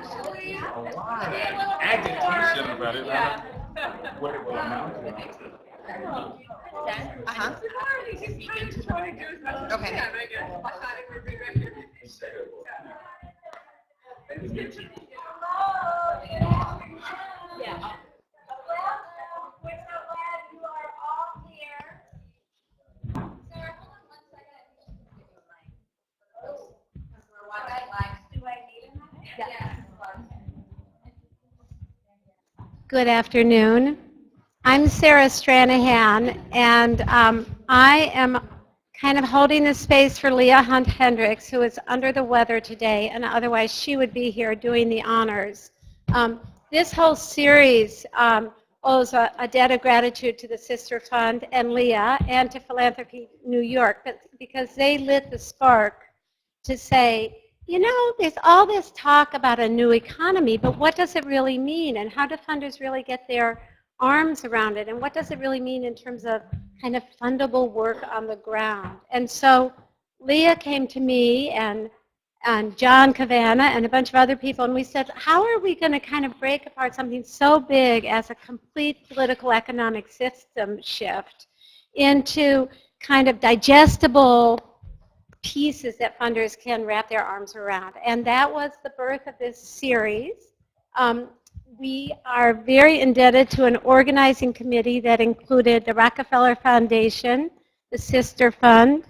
A lot of agitation about it. Yeah. What it will amount to. Uh-huh. Okay. Yeah. We're so glad you are all here. Sarah, hold on 1 second. We're watching live. Do I need it? Yes. Good afternoon. I'm Sarah Stranahan, and I am kind of holding the space for Leah Hunt Hendricks, who is under the weather today, and otherwise she would be here doing the honors. This whole series owes a debt of gratitude to the Sister Fund and Leah and to Philanthropy New York, but because they lit the spark to say, you know, there's all this talk about a new economy, but what does it really mean? And how do funders really get their arms around it? And what does it really mean in terms of kind of fundable work on the ground? And so Leah came to me and John Cavanna and a bunch of other people, and we said, how are we going to kind of break apart something so big as a complete political economic system shift into kind of digestible pieces that funders can wrap their arms around? And that was the birth of this series. We are very indebted to an organizing committee that included the Rockefeller Foundation, the Sister Fund,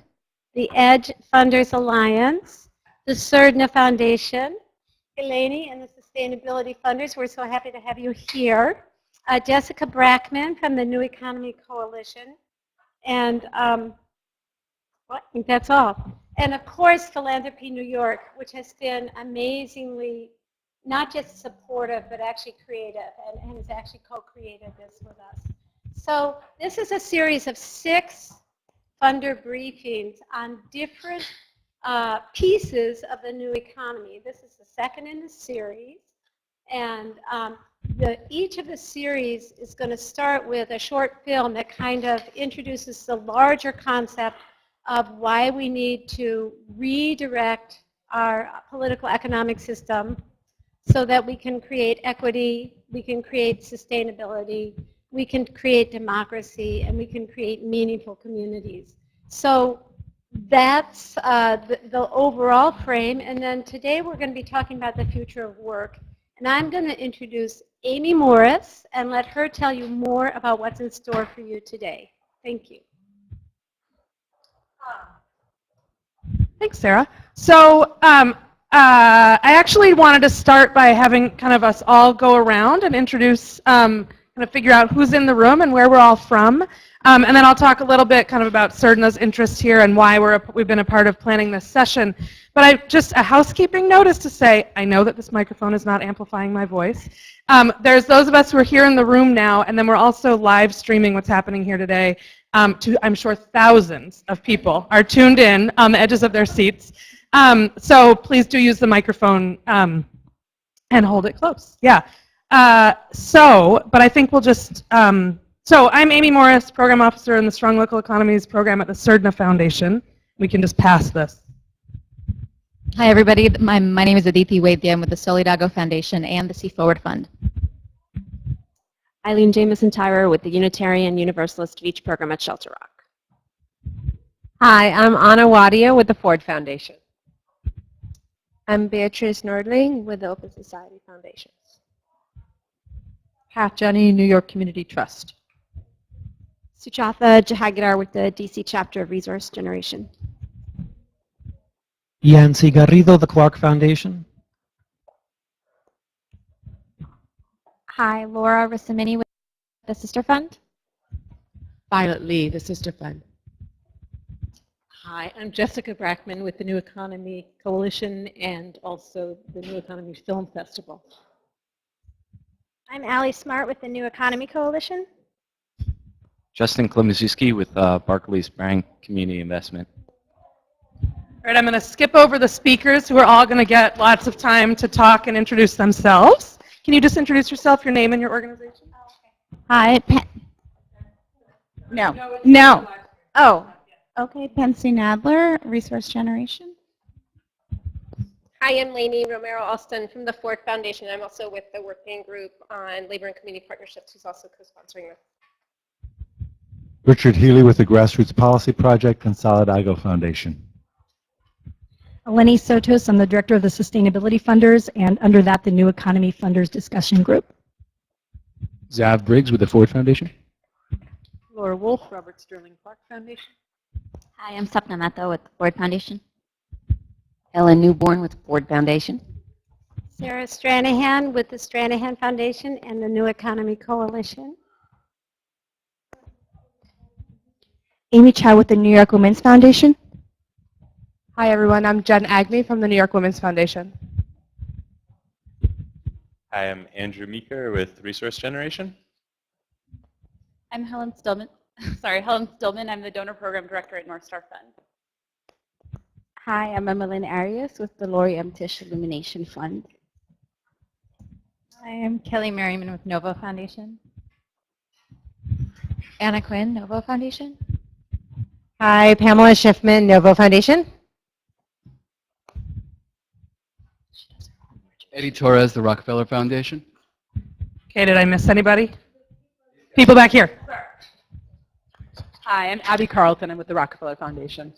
the EDGE Funders Alliance, the Surdna Foundation, Eleni and the Sustainability Funders. We're so happy to have you here. Jessica Brackman from the New Economy Coalition. And I think that's all. And of course, Philanthropy New York, which has been amazingly not just supportive, but actually creative, and has actually co-created this with us. So this is a series of 6 funder briefings on different pieces of the new economy. This is the second in the series. And each of the series is going to start with a short film that kind of introduces the larger concept of why we need to redirect our political economic system so that we can create equity, we can create sustainability, we can create democracy, and we can create meaningful communities. So that's the overall frame. And then today we're going to be talking about the future of work. And I'm going to introduce Amy Morris and let her tell you more about what's in store for you today. Thank you. Thanks, Sarah. So I actually wanted to start by having kind of us all go around and introduce, kind of figure out who's in the room and where we're all from. And then I'll talk a little bit kind of about Surdna's interest here and why we've been a part of planning this session. But just a housekeeping notice to say, I know that this microphone is not amplifying my voice. There's those of us who are here in the room now, and then we're also live streaming what's happening here today. I'm sure thousands of people are tuned in on the edges of their seats. So please do use the microphone and hold it close. Yeah. But I think we'll just, so I'm Amy Morris, Program Officer in the Strong Local Economies Program at the Surdna Foundation. We can just pass this. Hi, everybody. My name is Aditi Vaidya. I'm with the Solidago Foundation and the Sea Forward Fund. Eileen Jameson Tyrer with the Unitarian Universalist Beach Program at Shelter Rock. Hi, I'm Anna Wadia with the Ford Foundation. I'm Beatrice Nordling with the Open Society Foundation. Pat Jenny, New York Community Trust. Suchatha Jahagirar with the DC chapter of Resource Generation. Yancy Garrido, the Clark Foundation. Hi, Laura Rissamini with the Sister Fund. Violet Lee, the Sister Fund. Hi, I'm Jessica Brackman with the New Economy Coalition and also the New Economy Film Festival. I'm Allie Smart with the New Economy Coalition. Justin Klimaszewski with Barclays Bank Community Investment. All right, I'm going to skip over the speakers who are all going to get lots of time to talk and introduce themselves. Can you just introduce yourself, your name and your organization? Hi. No. Oh, okay. Pansy Nadler, Resource Generation. Hi, I'm Lainey Romero-Alston from the Ford Foundation. I'm also with the working group on labor and community partnerships, who's also co-sponsoring this. Richard Healy with the Grassroots Policy Project and Solidago Foundation. Eleni Sotos, I'm the director of the Sustainability Funders, and under that, the New Economy Funders Discussion Group. Zav Briggs with the Ford Foundation. Laura Wolf, Robert Sterling Clark Foundation. Hi, I'm Sapna Mehta with the Ford Foundation. Ellen Newborn with the Ford Foundation. Sarah Stranahan with the Stranahan Foundation and the New Economy Coalition. Amy Chow with the New York Women's Foundation. Hi, everyone. I'm Jen Agnew from the New York Women's Foundation. Hi, I'm Andrew Meeker with Resource Generation. I'm Helen Stillman. Helen Stillman. I'm the Donor Program Director at North Star Fund. Hi, I'm Emmeline Arias with the Lori M. Tisch Illumination Fund. I am Kelly Merriman with Novo Foundation. Anna Quinn, Novo Foundation. Hi, Pamela Schiffman, Novo Foundation. Eddie Torres, the Rockefeller Foundation. Okay, did I miss anybody? People back here. Hi, I'm Abby Carlton. I'm with the Rockefeller Foundation.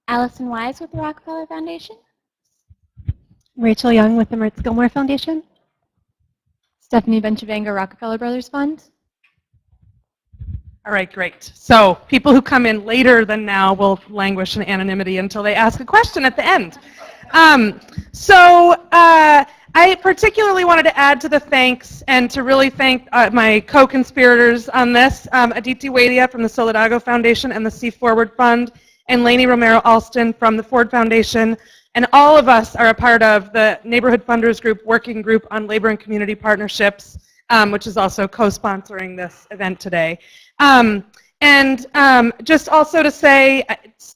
Allison Wise with the Rockefeller Foundation. Rachel Young with the Mertz Gilmore Foundation. Stephanie Benchavanga, Rockefeller Brothers Fund. All right, great. So people who come in later than now will languish in anonymity until they ask a question at the end. I particularly wanted to add to the thanks and to really thank my co-conspirators on this, Aditi Wadia from the Solidago Foundation and the C Forward Fund, and Lainey Romero-Alston from the Ford Foundation. And all of us are a part of the Neighborhood Funders Group Working Group on Labor and Community Partnerships, which is also co-sponsoring this event today. Just also to say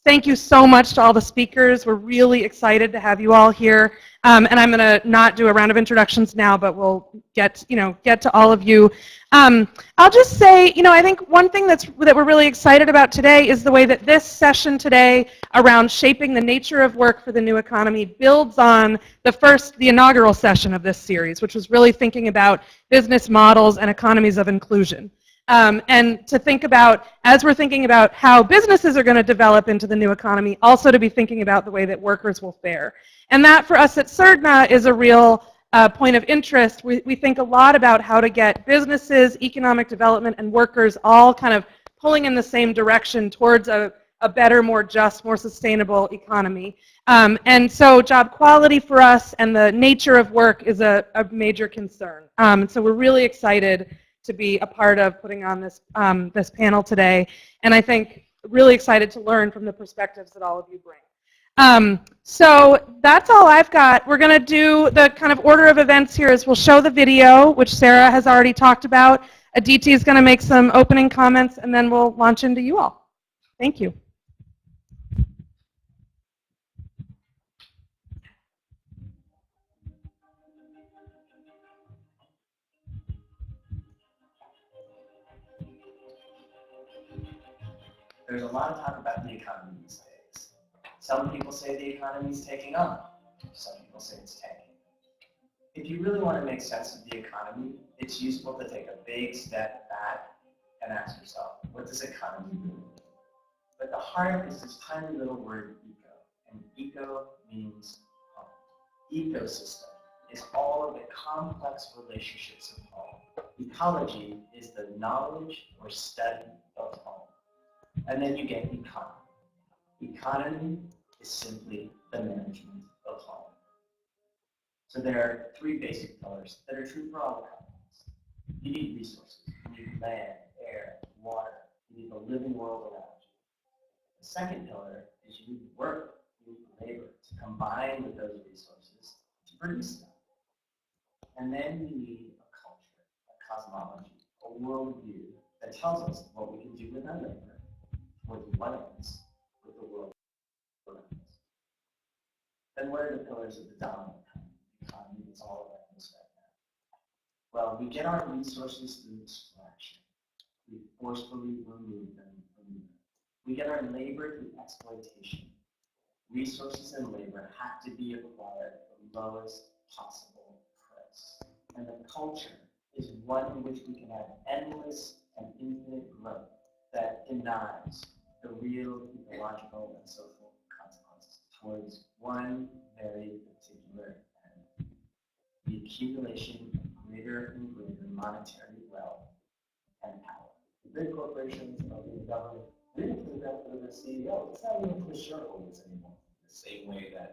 thank you so much to all the speakers. We're really excited to have you all here. And I'm going to not do a round of introductions now, but we'll get to all of you. I'll just say, I think one thing that we're really excited about today is the way that this session today around shaping the nature of work for the new economy builds on the inaugural session of this series, which was really thinking about business models and economies of inclusion. And to think about, as we're thinking about how businesses are going to develop into the new economy, also to be thinking about the way that workers will fare. And that for us at CERDNA is a real point of interest. We think a lot about how to get businesses, economic development, and workers all kind of pulling in the same direction towards a better, more just, more sustainable economy. And so job quality for us and the nature of work is a major concern. So we're really excited to be a part of putting on this, this panel today. And I think really excited to learn from the perspectives that all of you bring. So that's all I've got. We're going to do the kind of order of events here is we'll show the video, which Sarah has already talked about. Aditi is going to make some opening comments, and then we'll launch into you all. Thank you. There's a lot of talk about the economy these days. Some people say the economy is taking off. Some people say it's tanking. If you really want to make sense of the economy, it's useful to take a big step back and ask yourself, what does economy mean? But the heart is this tiny little word eco, and eco means home. Ecosystem is all of the complex relationships of home. Ecology is the knowledge or study of home. And then you get economy. Economy is simply the management of home. So there are three basic pillars that are true for all economies. You need resources. You need land, air, water. You need the living world around you. The second pillar is you need work, you need labor to combine with those resources to produce them. And then you need a culture, a cosmology, a worldview that tells us what we can do with our labor, with what ends, with the world around us. Then what are the pillars of the dominant economy that's all around us right now? Well, we get our resources through extraction. We forcefully remove them from the earth. We get our labor through exploitation. resources and labor have to be acquired at the lowest possible price. And the culture is one in which we can have endless and infinite growth that denies the real ecological and social consequences towards one very particular end: the accumulation of greater and greater monetary wealth and power. The big corporations are being governed really for the benefit of their CEO. It's not even for shareholders anymore. The same way that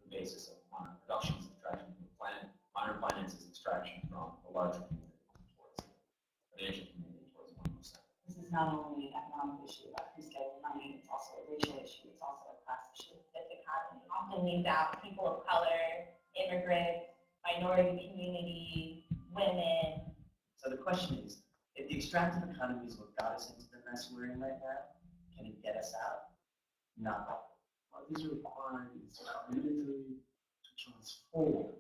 the basis of modern production is extraction from the planet, modern finance is extraction from the larger community towards the financial community towards 1%. This is not only an economic issue about who's getting money, it's also a racial issue, it's also a class issue. This economy often leaves out people of color, immigrants, minority community, women. So the question is, if the extractive economy is what got us into the mess we're in right now, can it get us out? Not likely. Well, these are requirements really to transform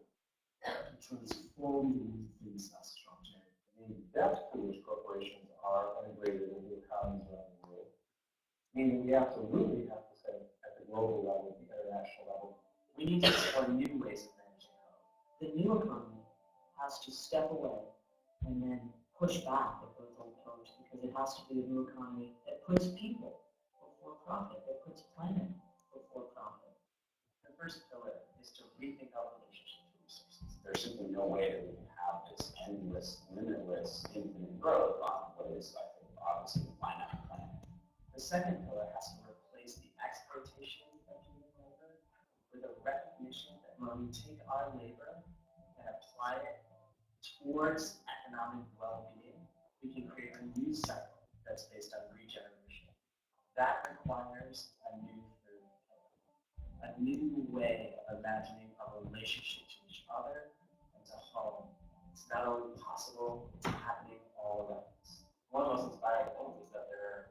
these structures. The depth to which corporations are integrated into economies around the world, meaning we absolutely have to say at the global level, the international level, we need to explore new ways of managing growth. The new economy has to step away and then push back at those old pillars, because it has to be a new economy that puts people before profit, that puts planet before profit. The first pillar is to rethink our relationship to resources. There's simply no way that we can have this endless, limitless, infinite growth on what is, I think, obviously a finite planet. The second pillar has to replace the exploitation of human labor with a recognition that when we take our labor and apply it towards economic well-being, we can create a new cycle that's based on regeneration. That requires a new third pillar, a new way of imagining our relationship to each other and to home. It's not only possible, it's happening all around us. One of the most inspiring things is that there are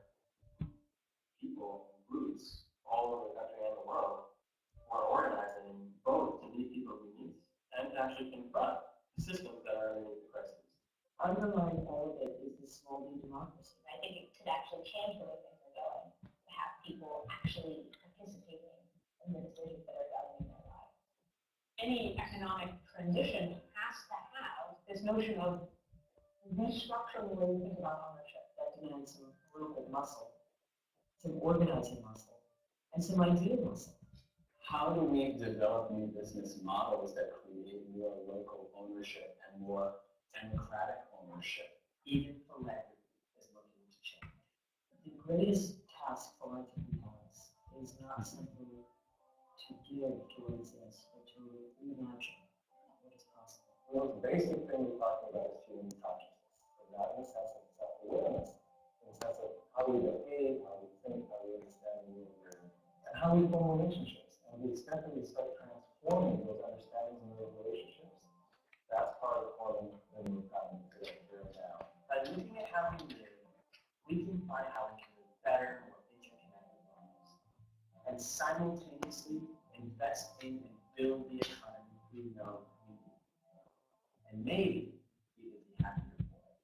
people, groups, all over the country and the world who are organizing both to meet people who need and to actually confront the systems that are underneath the crisis. Underlying all of it is the small d democracy. I think it could actually change the way things are going, to have people actually participating in the decisions that are governing their lives. Any economic transition has to have this notion of restructuring the way we think about ownership. That demands some political muscle, some organizing muscle, and some idea muscle. How do we develop new business models that create more local ownership and more democratic ownership? Even philanthropy is looking to change. The greatest task philanthropy has is not simply to give to what exists, but to reimagine what is possible. The most basic thing we're talking about is human consciousness, but not in the sense of self-awareness, in the sense of how we behave, how we think, how we understand the world we're in, and how we form relationships. And the extent that we start transforming those understandings and those relationships, that's part of forming the new economy here and now. By looking at how we live, we can find how we can live better, more interconnected lives, and simultaneously invest in and build the economy we know we need. And maybe we will be happier for it.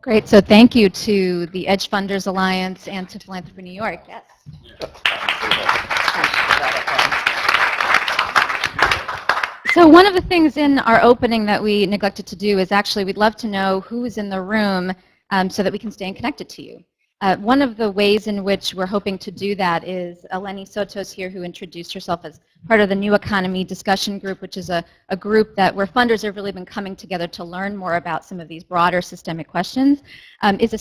Great. So thank you to the Edge Funders Alliance and to Philanthropy New York. Yes. So one of the things in our opening that we neglected to do is actually we'd love to know who is in the room so that we can stay connected to you. One of the ways in which we're hoping to do that is Eleni Sotos here, who introduced herself as part of the New Economy Discussion Group, which is a group where funders have really been coming together to learn more about some of these broader systemic questions, is a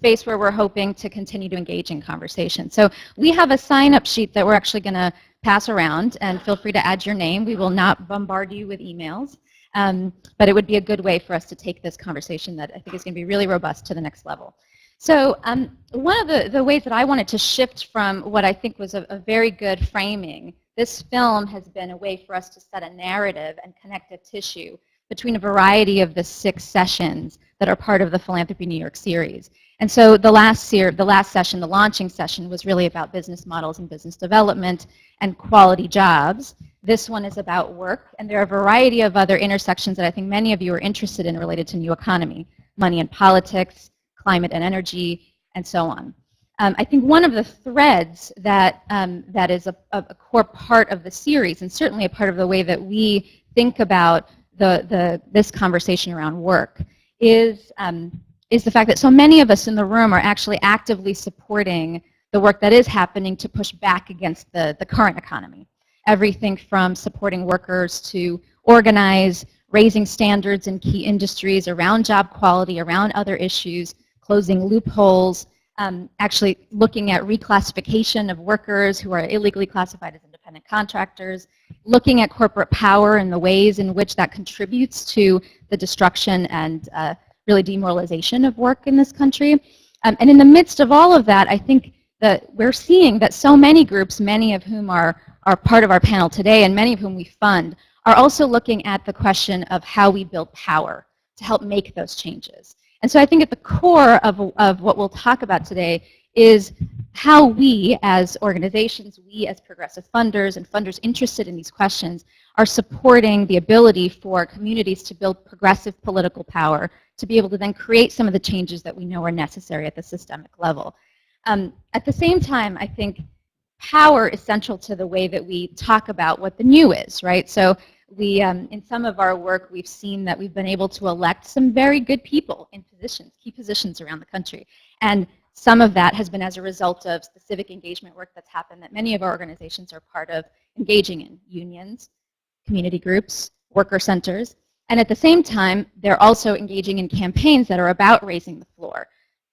space where we're hoping to continue to engage in conversation. So we have a sign-up sheet that we're actually going to pass around, and feel free to add your name. We will not bombard you with emails, but it would be a good way for us to take this conversation that I think is going to be really robust to the next level. So one of the ways that I wanted to shift from what I think was a very good framing, this film has been a way for us to set a narrative and connective tissue between a variety of the 6 sessions that are part of the Philanthropy New York series. And so the last session, the launching session, was really about business models and business development and quality jobs. This one is about work, and there are a variety of other intersections that I think many of you are interested in related to new economy, money and politics, climate and energy, and so on. I think one of the threads that, that is a core part of the series, and certainly a part of the way that we think about this conversation around work, is the fact that so many of us in the room are actually actively supporting the work that is happening to push back against the current economy. Everything from supporting workers to organize, raising standards in key industries around job quality, around other issues, closing loopholes, actually looking at reclassification of workers who are illegally classified as independent contractors, looking at corporate power and the ways in which that contributes to the destruction and really demoralization of work in this country. And in the midst of all of that, I think that we're seeing that so many groups, many of whom are part of our panel today and many of whom we fund, are also looking at the question of how we build power to help make those changes. And so I think at the core of what we'll talk about today is how we as organizations, we as progressive funders and funders interested in these questions are supporting the ability for communities to build progressive political power to be able to then create some of the changes that we know are necessary at the systemic level. At the same time, I think power is central to the way that we talk about what the new is, right? So we, in some of our work, we've seen that we've been able to elect some very good people in positions, key positions around the country. And some of that has been as a result of the civic engagement work that's happened that many of our organizations are part of engaging in, unions, community groups, worker centers. And at the same time, they're also engaging in campaigns that are about raising the floor,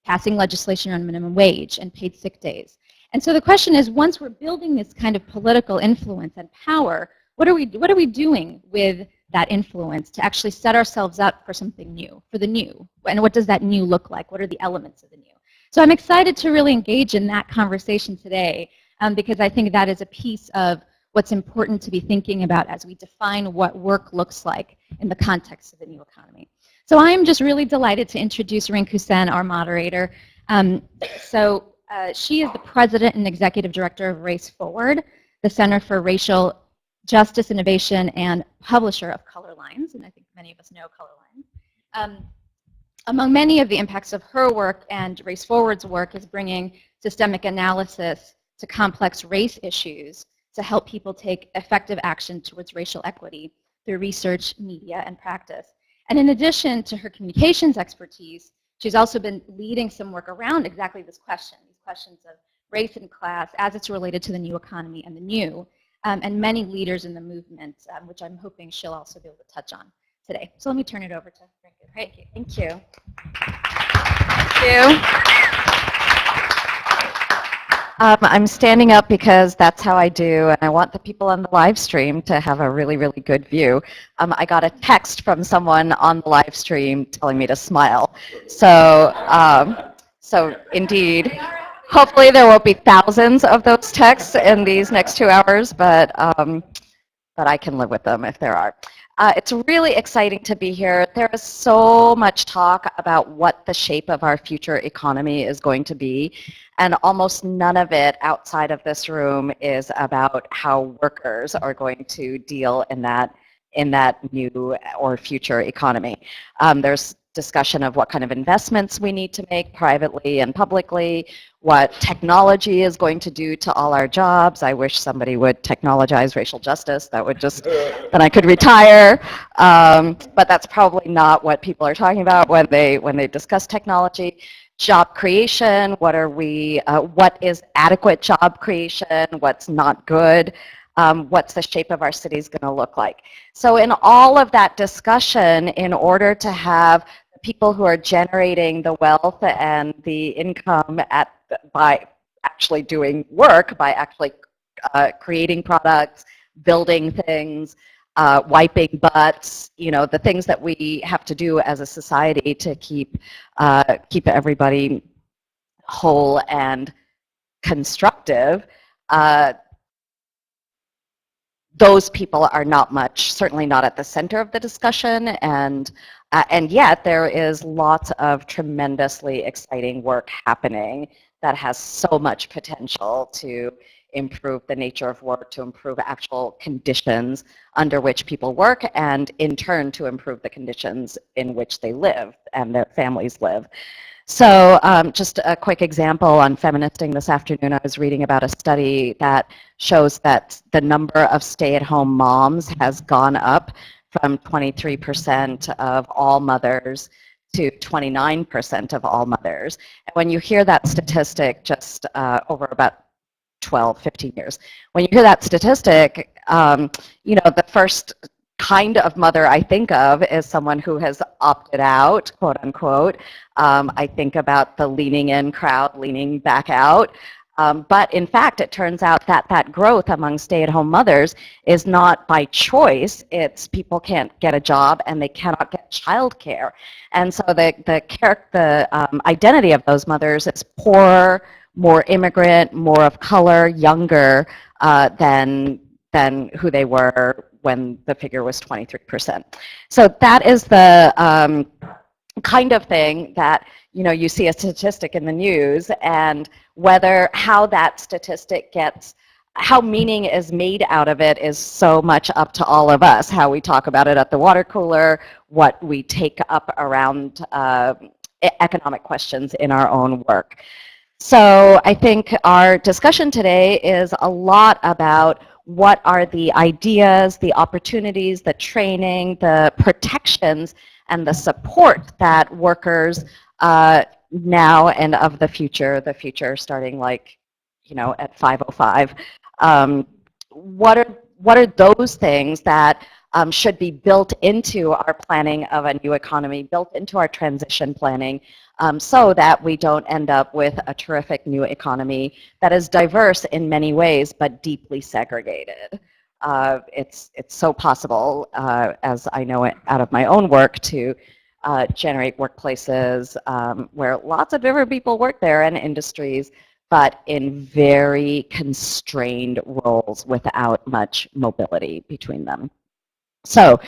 passing legislation on minimum wage and paid sick days. And so the question is, once we're building this kind of political influence and power, what are we doing with that influence to actually set ourselves up for something new, for the new? And what does that new look like? What are the elements of the new? So I'm excited to really engage in that conversation today because I think that is a piece of what's important to be thinking about as we define what work looks like in the context of the new economy. So I'm just really delighted to introduce Rinku Sen, our moderator. She is the president and executive director of Race Forward, the Center for Racial Justice Innovation and publisher of Color Lines, and I think many of us know Color Lines. Among many of the impacts of her work and Race Forward's work is bringing systemic analysis to complex race issues to help people take effective action towards racial equity through research, media, and practice. And in addition to her communications expertise, she's also been leading some work around exactly this question, these questions of race and class as it's related to the new economy and the new, and many leaders in the movement, which I'm hoping she'll also be able to touch on today. So let me turn it over to Rinku. Thank you. Thank you. Thank you. I'm standing up because that's how I do, and I want the people on the live stream to have a really, really good view. I got a text from someone on the live stream telling me to smile. So, so indeed, hopefully there won't be thousands of those texts in these next 2 hours, but I can live with them if there are. It's really exciting to be here. There is so much talk about what the shape of our future economy is going to be, and almost none of it outside of this room is about how workers are going to deal in that new or future economy. There's discussion of what kind of investments we need to make privately and publicly, what technology is going to do to all our jobs. I wish somebody would technologize racial justice. That would just, then I could retire. But that's probably not what people are talking about when they discuss technology. Job creation, what is adequate job creation, what's not good, what's the shape of our cities going to look like. So in all of that discussion, in order to have the people who are generating the wealth and the income by actually doing work, by actually creating products, building things, wiping butts, you know, the things that we have to do as a society to keep everybody whole and constructive, those people are not much, certainly not at the center of the discussion, and And yet there is lots of tremendously exciting work happening that has so much potential to improve the nature of work, to improve actual conditions under which people work, and in turn to improve the conditions in which they live and their families live. So just a quick example on Feministing this afternoon, I was reading about a study that shows that the number of stay-at-home moms has gone up from 23% of all mothers to 29% of all mothers. And when you hear that statistic just over about 12, 15 years, when you hear that statistic, you know, the first kind of mother I think of is someone who has opted out, quote unquote. I think about the leaning in crowd, leaning back out. But in fact, it turns out that that growth among stay-at-home mothers is not by choice. It's people can't get a job and they cannot get childcare. And so the identity of those mothers is poorer, more immigrant, more of color, younger than who they were when the figure was 23%. So that is the kind of thing that, you know, you see a statistic in the news, and how that statistic gets, how meaning is made out of it is so much up to all of us, how we talk about it at the water cooler, what we take up around economic questions in our own work. So I think our discussion today is a lot about what are the ideas, the opportunities, the training, the protections, and the support that workers now and of the future starting like, you know, at 5:05, what are those things that should be built into our planning of a new economy, built into our transition planning, so that we don't end up with a terrific new economy that is diverse in many ways but deeply segregated. It's so possible, as I know it out of my own work, to generate workplaces where lots of different people work there and industries, but in very constrained roles without much mobility between them. So,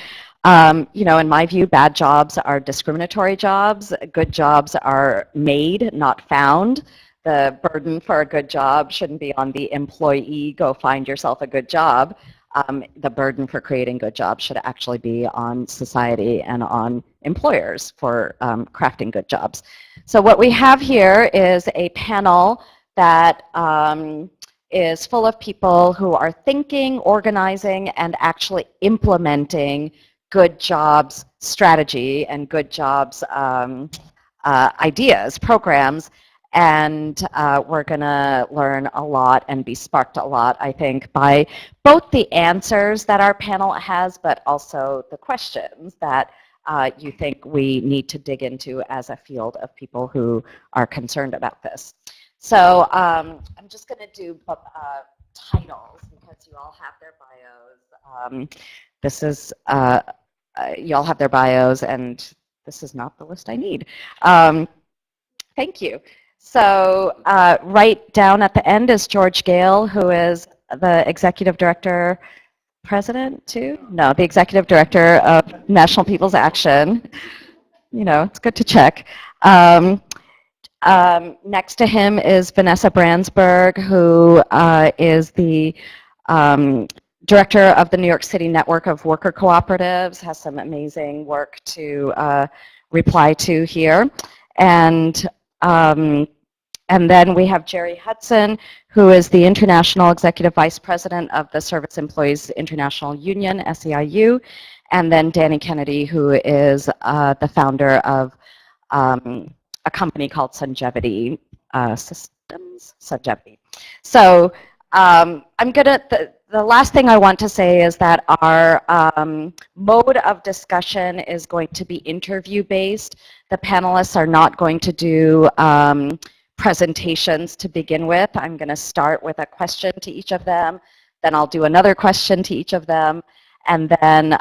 you know, in my view, bad jobs are discriminatory jobs. Good jobs are made, not found. The burden for a good job shouldn't be on the employee, go find yourself a good job. The burden for creating good jobs should actually be on society and on employers for crafting good jobs. So what we have here is a panel that is full of people who are thinking, organizing, and actually implementing good jobs strategy and good jobs ideas, programs. And we're going to learn a lot and be sparked a lot, I think, by both the answers that our panel has, but also the questions that you think we need to dig into as a field of people who are concerned about this. So I'm just going to do titles because you all have their bios. This is, you all have their bios, and this is not the list I need. Thank you. So right down at the end is George Gale, who is the Executive Director, President too? No, the Executive Director of National People's Action. You know, it's good to check. Next to him is Vanessa Brandsburg, who is the Director of the New York City Network of Worker Cooperatives, has some amazing work to reply to here. And then we have Jerry Hudson, who is the International Executive Vice President of the Service Employees International Union, SEIU, and then Danny Kennedy, who is the founder of a company called Sungevity Systems. Sungevity. So the last thing I want to say is that our mode of discussion is going to be interview-based. The panelists are not going to do presentations to begin with. I'm going to start with a question to each of them, then I'll do another question to each of them, and then,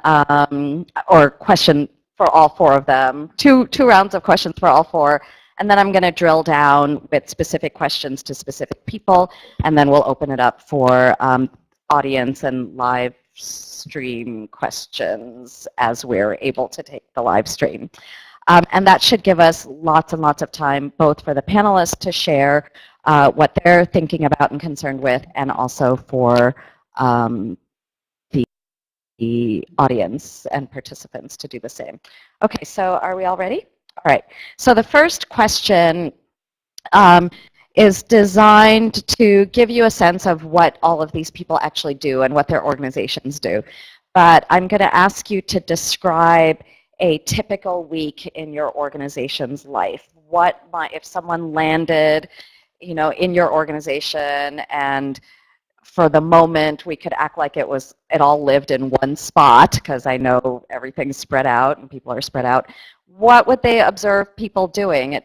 or question for all four of them, two rounds of questions for all four, and then I'm going to drill down with specific questions to specific people, and then we'll open it up for audience and live stream questions as we're able to take the live stream. And that should give us lots and lots of time, both for the panelists to share what they're thinking about and concerned with, and also for the audience and participants to do the same. Okay, so are we all ready? All right. So the first question is designed to give you a sense of what all of these people actually do and what their organizations do. But I'm going to ask you to describe a typical week in your organization's life. What might, if someone landed, you know, in your organization, and for the moment we could act like it all lived in one spot, because I know everything's spread out and people are spread out. What would they observe people doing?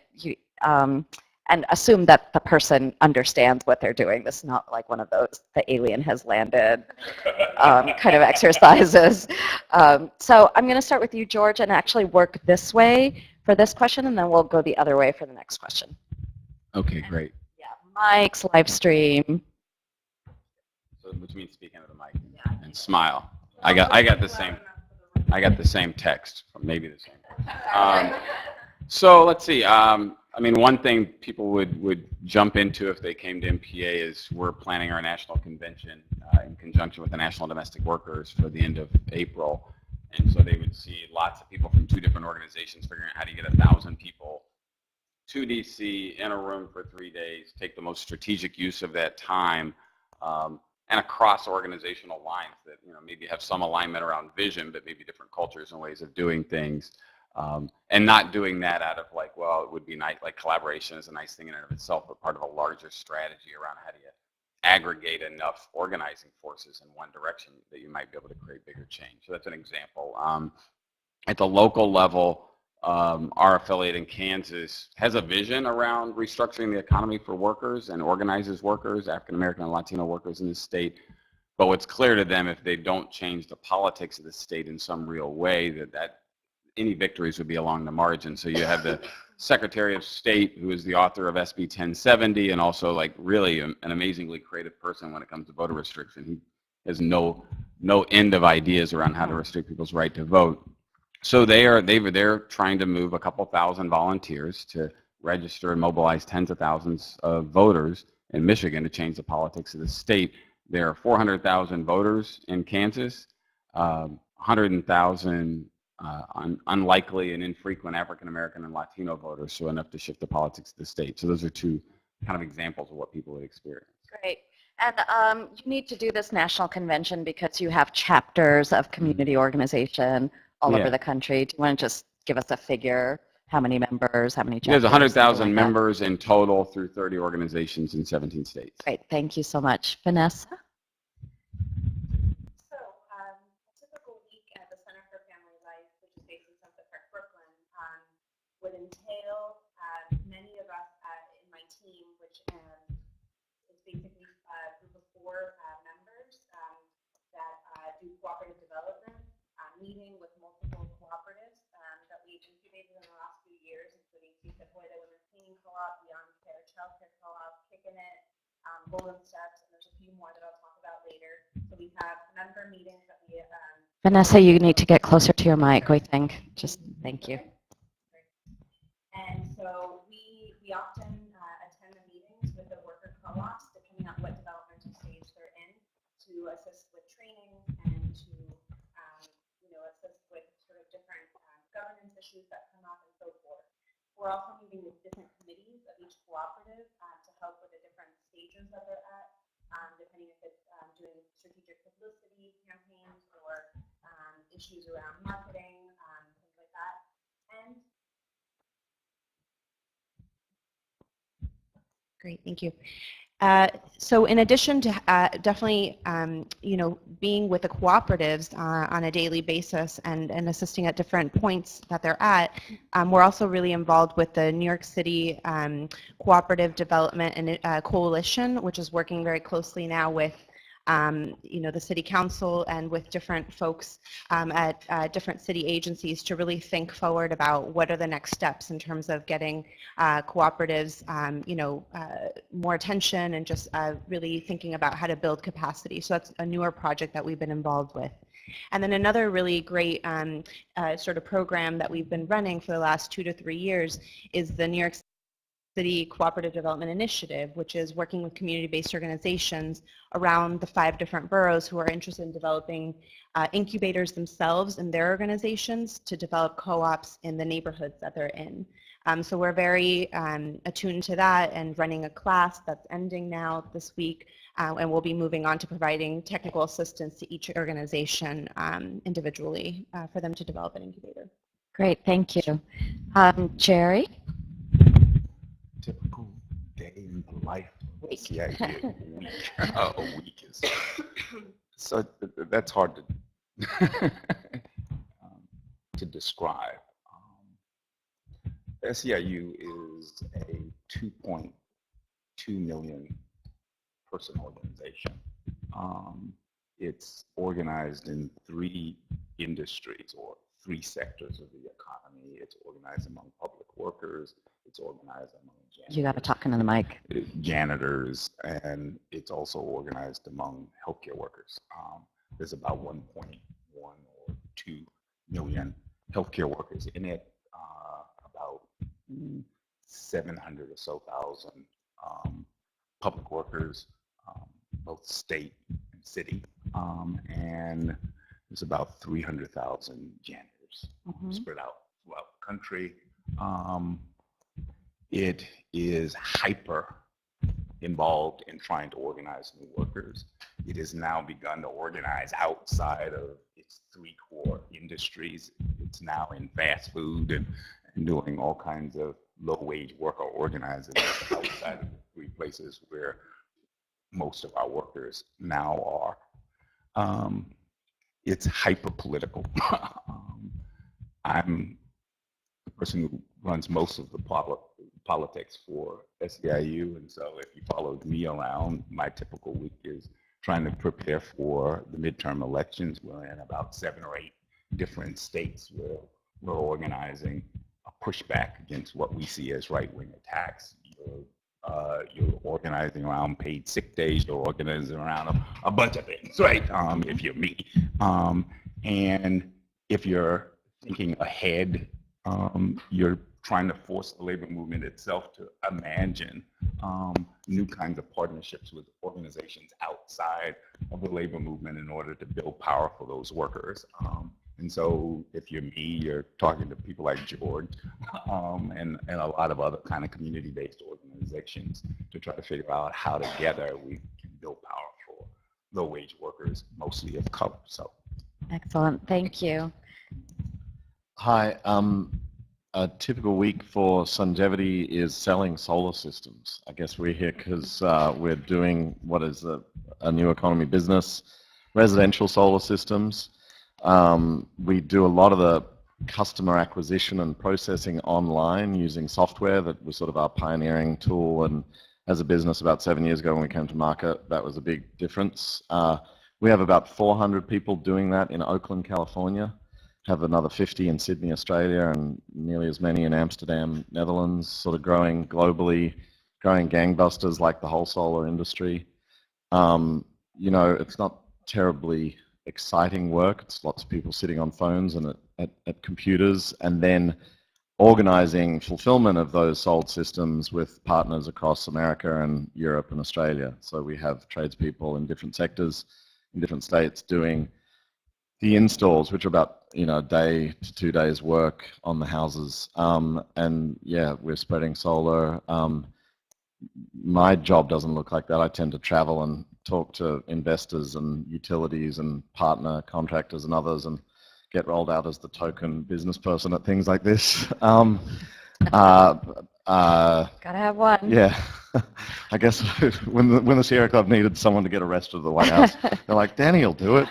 And assume that the person understands what they're doing. This is not like one of those the alien has landed kind of exercises. So I'm going to start with you, George, and actually work this way for this question, and then we'll go the other way for the next question. Okay, great. Yeah, mics, live stream. So which means speaking to the mic and smile. I got the same text, or maybe the same. So let's see. I mean, one thing people would jump into if they came to MPA is we're planning our national convention in conjunction with the National Domestic Workers for the end of April. And so they would see lots of people from 2 different organizations figuring out how to get 1,000 people to DC in a room for 3 days, take the most strategic use of that time, and across organizational lines that, you know, maybe have some alignment around vision, but maybe different cultures and ways of doing things. And not doing that out of like, well, it would be nice, like collaboration is a nice thing in and of itself, but part of a larger strategy around how do you aggregate enough organizing forces in one direction that you might be able to create bigger change. So that's an example. At the local level, our affiliate in Kansas has a vision around restructuring the economy for workers and organizes workers, African American and Latino workers in the state. But what's clear to them, if they don't change the politics of the state in some real way, that any victories would be along the margin. So you have the Secretary of State, who is the author of SB 1070, and also like really an amazingly creative person when it comes to voter restriction. He has no end of ideas around how to restrict people's right to vote. So they're trying to move a couple thousand volunteers to register and mobilize tens of thousands of voters in Michigan to change the politics of the state. There are 400,000 voters in Kansas, 100,000 unlikely and infrequent African American and Latino voters, so enough to shift the politics of the state. So those are 2 kind of examples of what people would experience. Great. And you need to do this national convention because you have chapters of community organization all over the country. Do you want to just give us a figure? How many members? How many chapters? There's 100,000 members in total through 30 organizations in 17 states. Great. Thank you so much. Vanessa? Would entail many of us in my team, which is basically a group of 4 members that do cooperative development, meeting with multiple cooperatives that we've incubated in the last few years, including CSEPOI, the Women's Cleaning Co-op, Beyond Care Child Care Co-op, Kicking It, Golden Steps, and there's a few more that I'll talk about later. So we have member meetings that we Vanessa, you need to get closer to your mic, I think. Just thank you. And so we often attend the meetings with the worker co-ops, depending on what developmental stage they're in, to assist with training and to assist with sort of different governance issues that come up and so forth. We're also meeting with different committees of each cooperative to help with the different stages that they're at, depending if it's doing strategic publicity campaigns or issues around marketing, things like that. And great, thank you. So in addition to definitely, being with the cooperatives on a daily basis and assisting at different points that they're at, we're also really involved with the New York City Cooperative Development and Coalition, which is working very closely now with the city council and with different folks at different city agencies to really think forward about what are the next steps in terms of getting cooperatives, more attention and just really thinking about how to build capacity. So that's a newer project that we've been involved with. And then another really great sort of program that we've been running for the last 2 to 3 years is the New York City Cooperative Development Initiative, which is working with community-based organizations around the 5 different boroughs who are interested in developing incubators themselves in their organizations to develop co-ops in the neighborhoods that they're in. So we're very attuned to that and running a class that's ending now this week, and we'll be moving on to providing technical assistance to each organization individually for them to develop an incubator. Great, thank you. Jerry? Typical day in the life of SEIU week. A week is so that's hard to describe. SEIU is a 2.2 million person organization. It's organized in 3 industries or 3 sectors of the economy. It's organized among public workers. It's organized among janitors. You got to talk into the mic. Janitors, and it's also organized among healthcare workers. There's about 1.1 or 2 million healthcare workers in it. About 700 or so thousand public workers, both state and city, and there's about 300,000 janitors spread out throughout the country. It is hyper involved in trying to organize new workers. It has now begun to organize outside of its 3 core industries. It's now in fast food and doing all kinds of low-wage worker organizing outside of the 3 places where most of our workers now are. It's hyper-political. I'm the person who runs most of the politics for SEIU, and so if you followed me around, my typical week is trying to prepare for the midterm elections. We're in about 7 or 8 different states where we're organizing a pushback against what we see as right-wing attacks. You're organizing around paid sick days. You're organizing around a bunch of things, right? If you're me. And if you're thinking ahead, you're trying to force the labor movement itself to imagine new kinds of partnerships with organizations outside of the labor movement in order to build power for those workers. And so if you're me, you're talking to people like George and a lot of other kind of community-based organizations to try to figure out how together we can build power for low-wage workers, mostly of color. So, excellent, thank you. Hi, a typical week for Sungevity is selling solar systems. I guess we're here because we're doing what is a new economy business, residential solar systems. We do a lot of the customer acquisition and processing online using software. That was sort of our pioneering tool, and as a business about 7 years ago when we came to market, that was a big difference. We have about 400 people doing that in Oakland, California, have another 50 in Sydney, Australia, and nearly as many in Amsterdam, Netherlands, sort of growing globally, growing gangbusters like the whole solar industry. You know, it's not terribly exciting work. It's lots of people sitting on phones and at computers, and then organizing fulfillment of those sold systems with partners across America and Europe and Australia. So we have tradespeople in different sectors, in different states doing the installs, which are about, you know, a day to 2 days work on the houses. And yeah, we're spreading solar. My job doesn't look like that. I tend to travel and talk to investors and utilities and partner contractors and others and get rolled out as the token business person at things like this. Gotta have one. Yeah. I guess when the Sierra Club needed someone to get arrested at the White House, they're like, Danny will do it.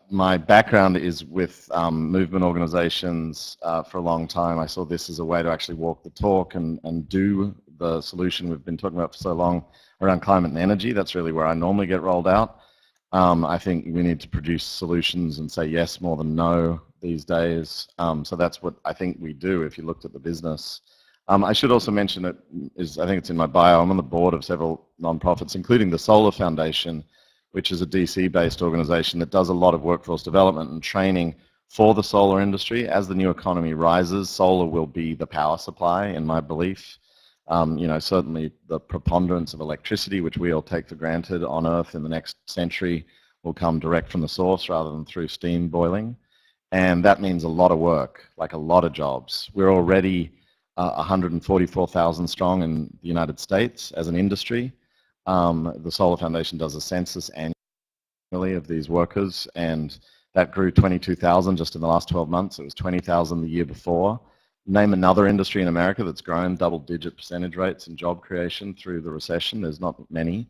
My background is with movement organizations for a long time. I saw this as a way to actually walk the talk and do the solution we've been talking about for so long around climate and energy. That's really where I normally get rolled out. I think we need to produce solutions and say yes more than no these days. So that's what I think we do if you looked at the business. I should also mention that I think it's in my bio, I'm on the board of several nonprofits, including the Solar Foundation, which is a DC-based organization that does a lot of workforce development and training for the solar industry. As the new economy rises, solar will be the power supply, in my belief. Certainly the preponderance of electricity, which we all take for granted on Earth in the next century, will come direct from the source rather than through steam boiling. And that means a lot of work, like a lot of jobs. We're already 144,000 strong in the United States as an industry. The Solar Foundation does a census annually of these workers, and that grew 22,000 just in the last 12 months. It was 20,000 the year before. Name another industry in America that's grown double-digit percentage rates in job creation through the recession. There's not many.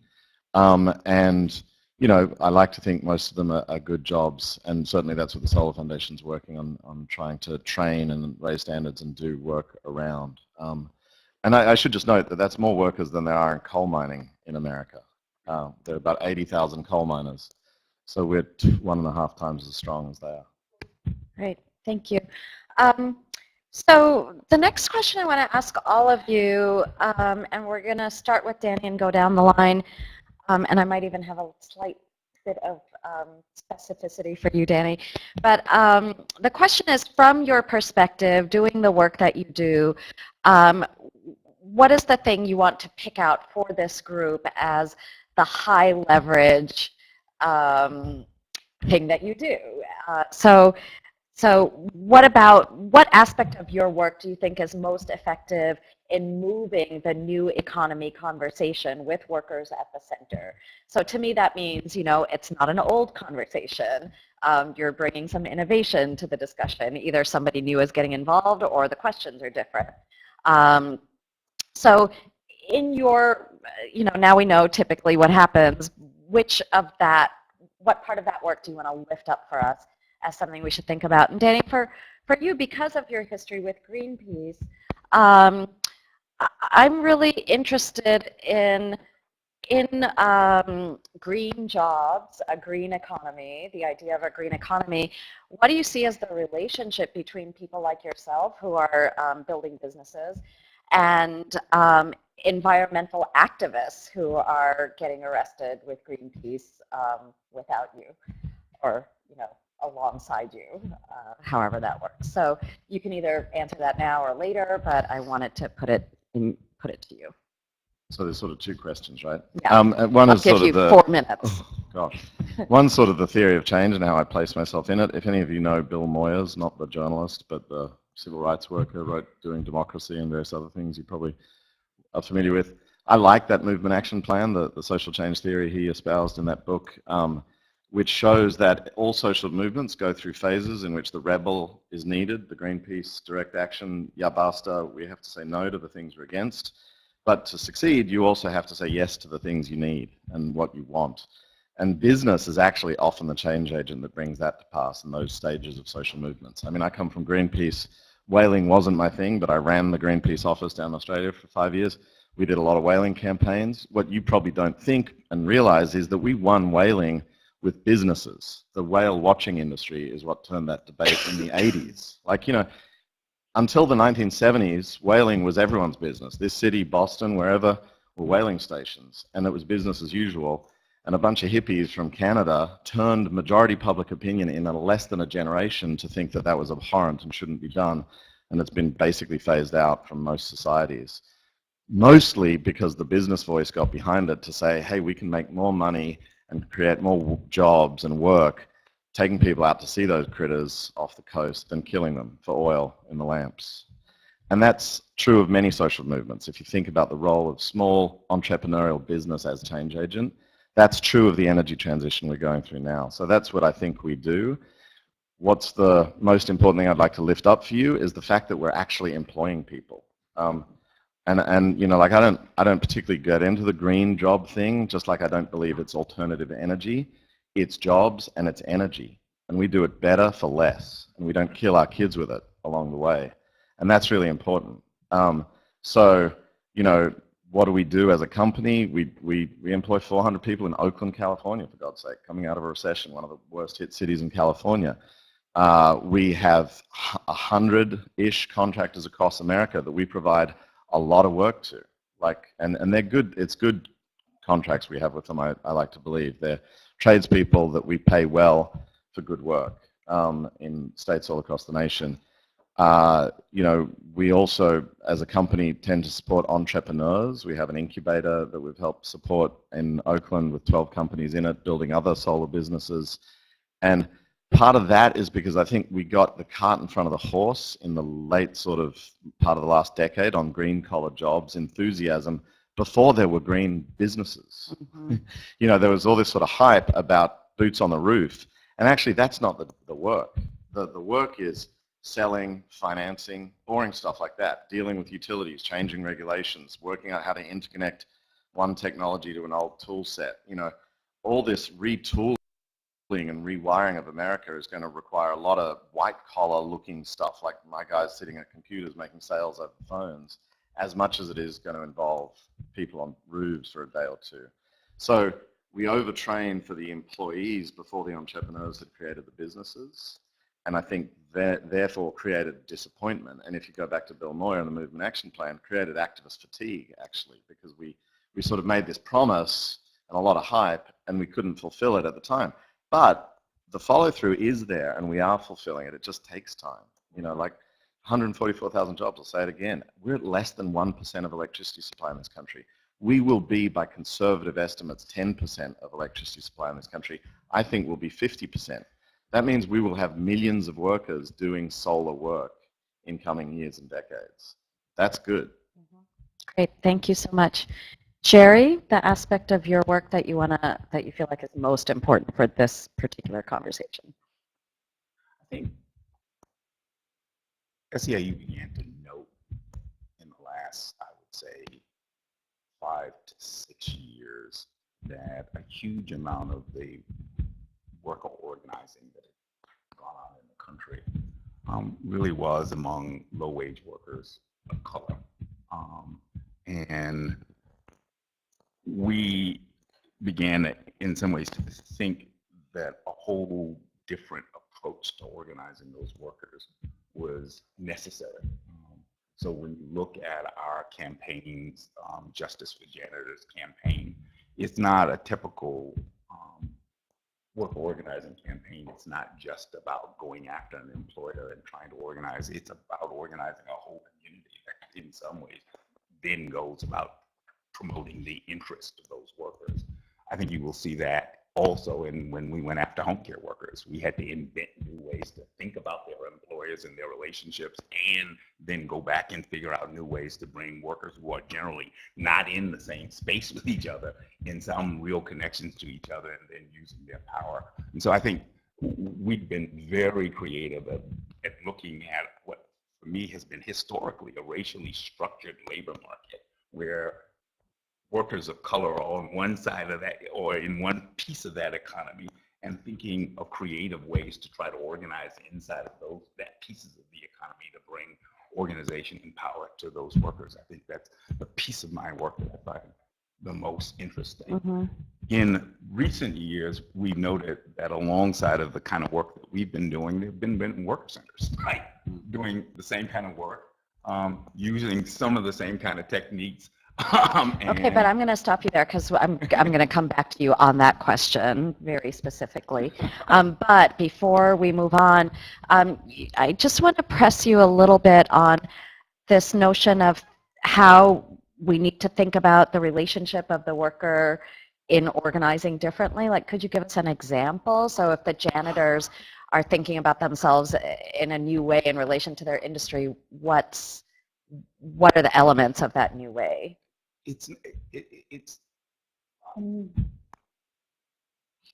I like to think most of them are good jobs, and certainly that's what the Solar Foundation's working on trying to train and raise standards and do work around. And I should just note that that's more workers than there are in coal mining in America. There are about 80,000 coal miners, so we're 1.5 times as strong as they are. Great, thank you. So the next question I want to ask all of you, and we're going to start with Danny and go down the line, and I might even have a slight bit of specificity for you, Danny. But the question is, from your perspective, doing the work that you do, what is the thing you want to pick out for this group as the high leverage thing that you do? So what aspect of your work do you think is most effective in moving the new economy conversation with workers at the center? So to me that means, it's not an old conversation. You're bringing some innovation to the discussion. Either somebody new is getting involved or the questions are different. So in your, now we know typically what happens. What part of that work do you want to lift up for us as something we should think about? And Danny, for you, because of your history with Greenpeace, I'm really interested in green jobs, a green economy, the idea of a green economy. What do you see as the relationship between people like yourself who are building businesses and environmental activists who are getting arrested with Greenpeace without you, or alongside you, however that works? So you can either answer that now or later, but I wanted to put it to you. So there's sort of two questions, right? Yeah. One I'll is give sort you of the 4 minutes. Oh, gosh. One's sort of the theory of change and how I place myself in it. If any of you know Bill Moyers, not the journalist, but the civil rights worker, wrote Doing Democracy and various other things you probably are familiar with. I like that movement action plan, the social change theory he espoused in that book, which shows that all social movements go through phases in which the rebel is needed, the Greenpeace direct action, ya basta, we have to say no to the things we're against. But to succeed, you also have to say yes to the things you need and what you want. And business is actually often the change agent that brings that to pass in those stages of social movements. I mean, I come from Greenpeace. Whaling wasn't my thing, but I ran the Greenpeace office down in Australia for 5 years. We did a lot of whaling campaigns. What you probably don't think and realize is that we won whaling with businesses. The whale watching industry is what turned that debate in the 80s. Until the 1970s, whaling was everyone's business. This city, Boston, wherever, were whaling stations, and it was business as usual. And a bunch of hippies from Canada turned majority public opinion in less than a generation to think that that was abhorrent and shouldn't be done. And it's been basically phased out from most societies. Mostly because the business voice got behind it to say, hey, we can make more money and create more jobs and work taking people out to see those critters off the coast than killing them for oil in the lamps. And that's true of many social movements. If you think about the role of small entrepreneurial business as change agent, that's true of the energy transition we're going through now. So that's what I think we do. What's the most important thing I'd like to lift up for you is the fact that we're actually employing people. I don't particularly get into the green job thing, just like I don't believe it's alternative energy. It's jobs and it's energy. And we do it better for less. And we don't kill our kids with it along the way. And that's really important. you know, what do we do as a company? We employ 400 people in Oakland, California, for God's sake, coming out of a recession, one of the worst hit cities in California. We have 100-ish contractors across America that we provide a lot of work to. And they're good, it's good contracts we have with them, I like to believe. They're tradespeople that we pay well for good work in states all across the nation. You know, we also, as a company, tend to support entrepreneurs. We have an incubator that we've helped support in Oakland with 12 companies in it, building other solar businesses. And part of that is because I think we got the cart in front of the horse in the late sort of part of the last decade on green collar jobs, enthusiasm, before there were green businesses. You know, there was all this sort of hype about boots on the roof. And actually, that's not the work. The work is selling, financing, boring stuff like that, dealing with utilities, changing regulations, working out how to interconnect one technology to an old tool set. You know, all this retooling and rewiring of America is going to require a lot of white-collar looking stuff, like my guys sitting at computers making sales over phones, as much as it is going to involve people on roofs for a day or two. So we overtrained for the employees before the entrepreneurs had created the businesses. And I think that therefore created disappointment. And if you go back to Bill Moyer and the Movement Action Plan, created activist fatigue, actually, because we sort of made this promise and a lot of hype, and we couldn't fulfill it at the time. But the follow-through is there, and we are fulfilling it. It just takes time. You know, like 144,000 jobs, I'll say it again. We're at less than 1% of electricity supply in this country. We will be, by conservative estimates, 10% of electricity supply in this country. I think we'll be 50%. That means we will have millions of workers doing solar work in coming years and decades. That's good. Great, thank you so much. Jerry, the aspect of your work that you feel like is most important for this particular conversation. I think SEIU began to note in the last, I would say, 5 to 6 years that a huge amount of the worker organizing that had gone on in the country really was among low-wage workers of color. And we began, in some ways, to think that a whole different approach to organizing those workers was necessary. So when you look at our campaigns, Justice for Janitors campaign, it's not a typical worker organizing campaign. It's not just about going after an employer and trying to organize. It's about organizing a whole community that in some ways then goes about promoting the interest of those workers. I think you will see that also when we went after home care workers. We had to invent new ways to think about their employers and their relationships, and then go back and figure out new ways to bring workers who are generally not in the same space with each other in some real connections to each other, and then using their power. And so I think we've been very creative at looking at what for me has been historically a racially structured labor market, where workers of color are on one side of that or in one piece of that economy, and thinking of creative ways to try to organize inside of that pieces of the economy to bring organization and power to those workers. I think that's the piece of my work that I find the most interesting. In recent years, we noted that alongside of the kind of work that we've been doing, there have been worker centers, right? Doing the same kind of work, using some of the same kind of techniques. Okay, but I'm going to stop you there because I'm going to come back to you on that question very specifically. But before we move on, I just want to press you a little bit on this notion of how we need to think about the relationship of the worker in organizing differently. Like, could you give us an example? So if the janitors are thinking about themselves in a new way in relation to their industry, what are the elements of that new way? It's who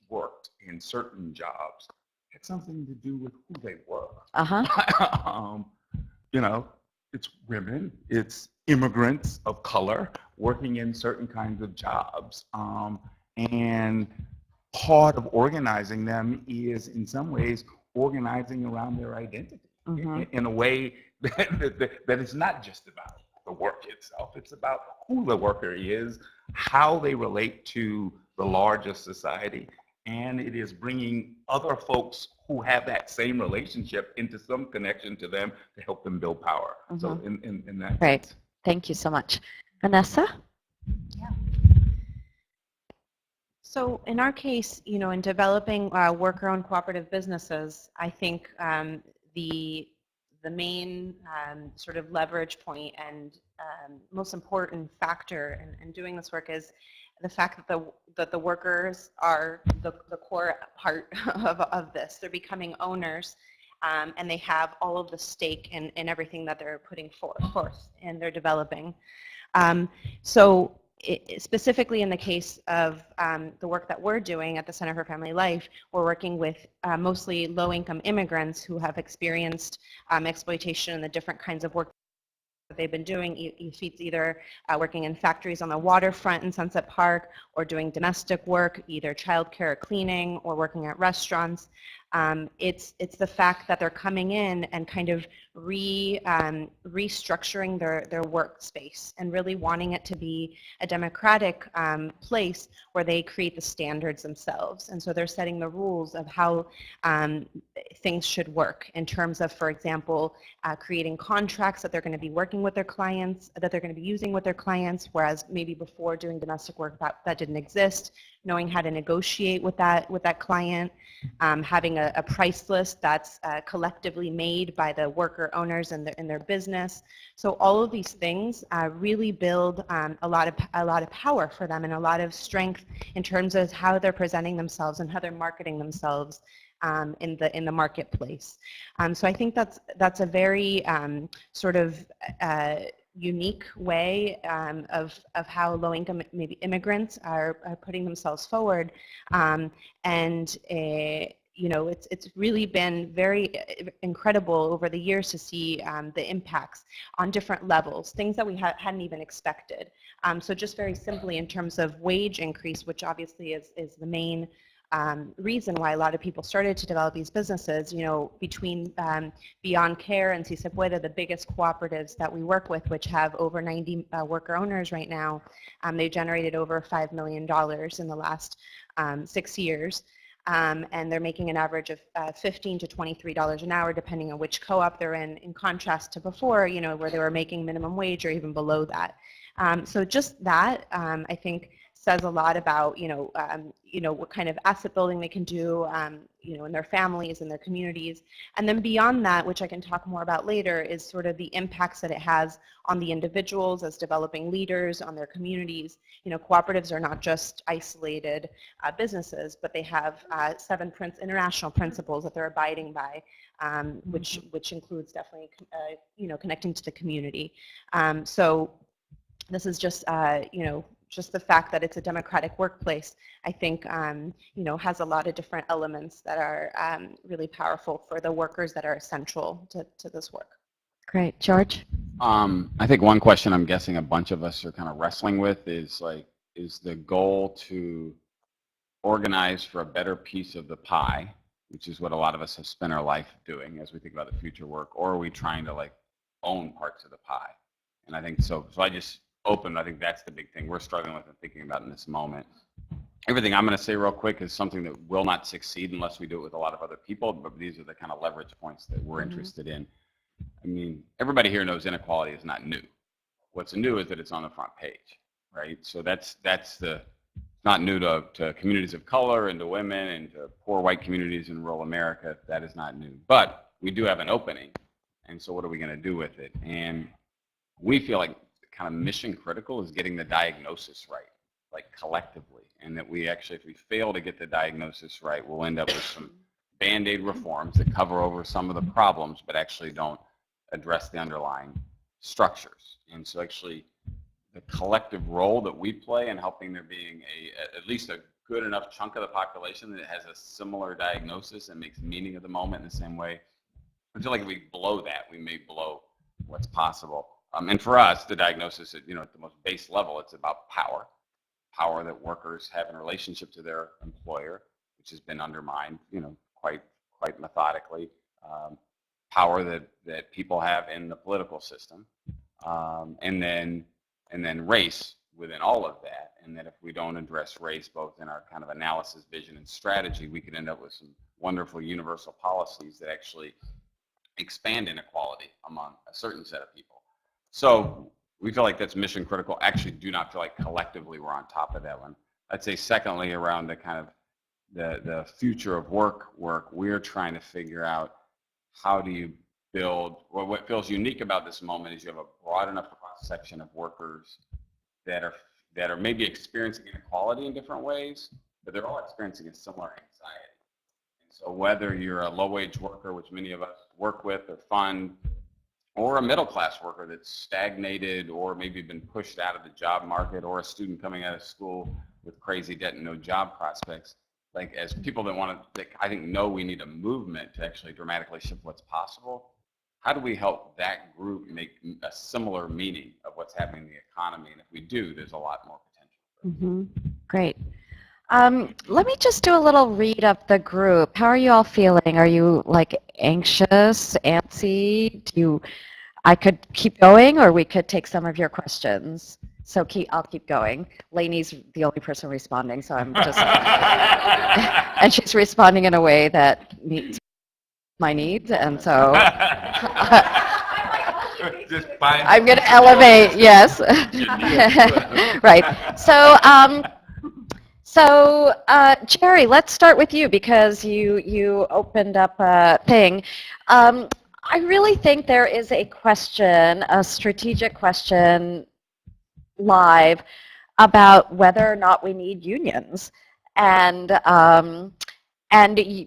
worked in certain jobs had something to do with who they were. You know, it's women, it's immigrants of color working in certain kinds of jobs. And part of organizing them is, in some ways, organizing around their identity in a way that it's not just about the work itself. It's about who the worker is, how they relate to the larger society, and it is bringing other folks who have that same relationship into some connection to them to help them build power. So in that Great. sense. Thank you so much. Vanessa? So in our case, you know, in developing worker-owned cooperative businesses, I think the main sort of leverage point and most important factor in doing this work is the fact that the workers are the core part of this. They're becoming owners, and they have all of the stake in everything that they're putting forth and they're developing. So specifically in the case of the work that we're doing at the Center for Family Life, we're working with mostly low-income immigrants who have experienced exploitation and the different kinds of work that they've been doing. If it's either working in factories on the waterfront in Sunset Park or doing domestic work, either childcare or cleaning or working at restaurants. It's the fact that they're coming in and kind of restructuring their workspace and really wanting it to be a democratic place where they create the standards themselves. And so they're setting the rules of how things should work in terms of, for example, creating contracts that they're going to be working with their clients, that they're going to be using with their clients, whereas maybe before doing domestic work that didn't exist. Knowing how to negotiate with that client, having a price list that's collectively made by the worker owners in their business. So all of these things really build a lot of power for them and a lot of strength in terms of how they're presenting themselves and how they're marketing themselves in the marketplace. So I think that's a very sort of unique way of how low-income maybe immigrants are putting themselves forward, and you know, it's really been very incredible over the years to see the impacts on different levels, things that we hadn't even expected. So just very simply in terms of wage increase, which obviously is the main reason why a lot of people started to develop these businesses, you know, between Beyond Care and Si Se Puede, the biggest cooperatives that we work with, which have over 90 worker owners right now, they generated over $5 million in the last 6 years. And they're making an average of $15 to $23 an hour, depending on which co-op they're in contrast to before, you know, where they were making minimum wage or even below that. So just that, I think, says a lot about, you know, what kind of asset building they can do, you know, in their families and their communities. And then beyond that, which I can talk more about later, is sort of the impacts that it has on the individuals as developing leaders, on their communities. You know, cooperatives are not just isolated businesses, but they have 7 international principles that they're abiding by, which includes definitely, you know, connecting to the community. So this is just, you know, just the fact that it's a democratic workplace, I think, you know, has a lot of different elements that are really powerful for the workers that are essential to this work. Great. George? I think one question I'm guessing a bunch of us are kind of wrestling with is like, is the goal to organize for a better piece of the pie, which is what a lot of us have spent our life doing as we think about the future work, or are we trying to like own parts of the pie? And I think so I just open, I think that's the big thing we're struggling with and thinking about in this moment. Everything I'm going to say real quick is something that will not succeed unless we do it with a lot of other people, but these are the kind of leverage points that we're interested in. I mean, everybody here knows inequality is not new. What's new is that it's on the front page, right? So that's not new to communities of color and to women and to poor white communities in rural America. That is not new. But we do have an opening, and so what are we going to do with it? And we feel like kind of mission critical is getting the diagnosis right, like collectively, and that we actually, if we fail to get the diagnosis right, we'll end up with some Band-Aid reforms that cover over some of the problems but actually don't address the underlying structures. And so actually the collective role that we play in helping there being at least a good enough chunk of the population that has a similar diagnosis and makes meaning of the moment in the same way, I feel like if we blow that, we may blow what's possible. And for us, the diagnosis, you know, at the most base level, it's about power. Power that workers have in relationship to their employer, which has been undermined, you know, quite methodically. Power that people have in the political system. and then race within all of that. And that if we don't address race both in our kind of analysis, vision, and strategy, we could end up with some wonderful universal policies that actually expand inequality among a certain set of people. So we feel like that's mission critical. Actually do not feel like collectively we're on top of that one. I'd say secondly, around the kind of the future of work, we're trying to figure out how do you build, well, what feels unique about this moment is you have a broad enough cross-section of workers that are maybe experiencing inequality in different ways, but they're all experiencing a similar anxiety. And so whether you're a low-wage worker, which many of us work with or fund, or a middle-class worker that's stagnated or maybe been pushed out of the job market, or a student coming out of school with crazy debt and no job prospects, like as people that want to, I think, know we need a movement to actually dramatically shift what's possible. How do we help that group make a similar meaning of what's happening in the economy? And if we do, there's a lot more potential. Great. Let me just do a little read of the group. How are you all feeling? Are you like anxious, antsy? I could keep going, or we could take some of your questions. So I'll keep going. Lainey's the only person responding, so I'm just, and she's responding in a way that meets my needs, and so I'm going to elevate. Yes, right. So Jerry, let's start with you because you opened up a thing. I really think there is a question, a strategic question live about whether or not we need unions. And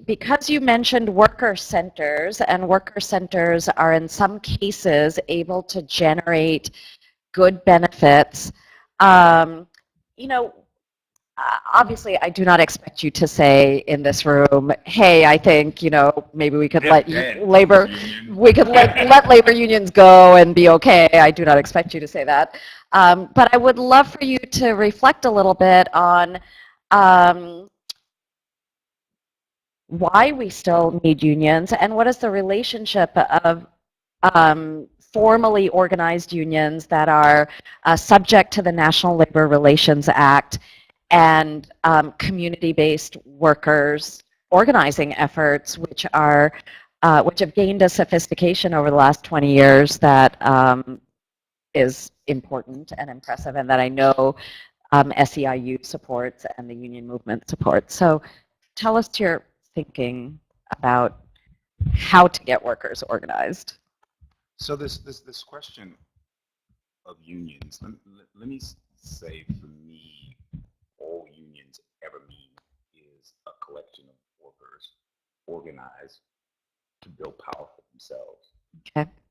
because you mentioned worker centers, and worker centers are in some cases able to generate good benefits, you know, obviously I do not expect you to say in this room, hey, I think, you know, maybe we could let labor unions go and be okay. I do not expect you to say that. But I would love for you to reflect a little bit on why we still need unions, and what is the relationship of formally organized unions that are subject to the National Labor Relations Act and community-based workers organizing efforts, which have gained a sophistication over the last 20 years that is important and impressive, and that I know SEIU supports and the union movement supports. So tell us your thinking about how to get workers organized. So this question of unions, let me say, for me, all unions ever mean is a collection of workers organized to build power for themselves,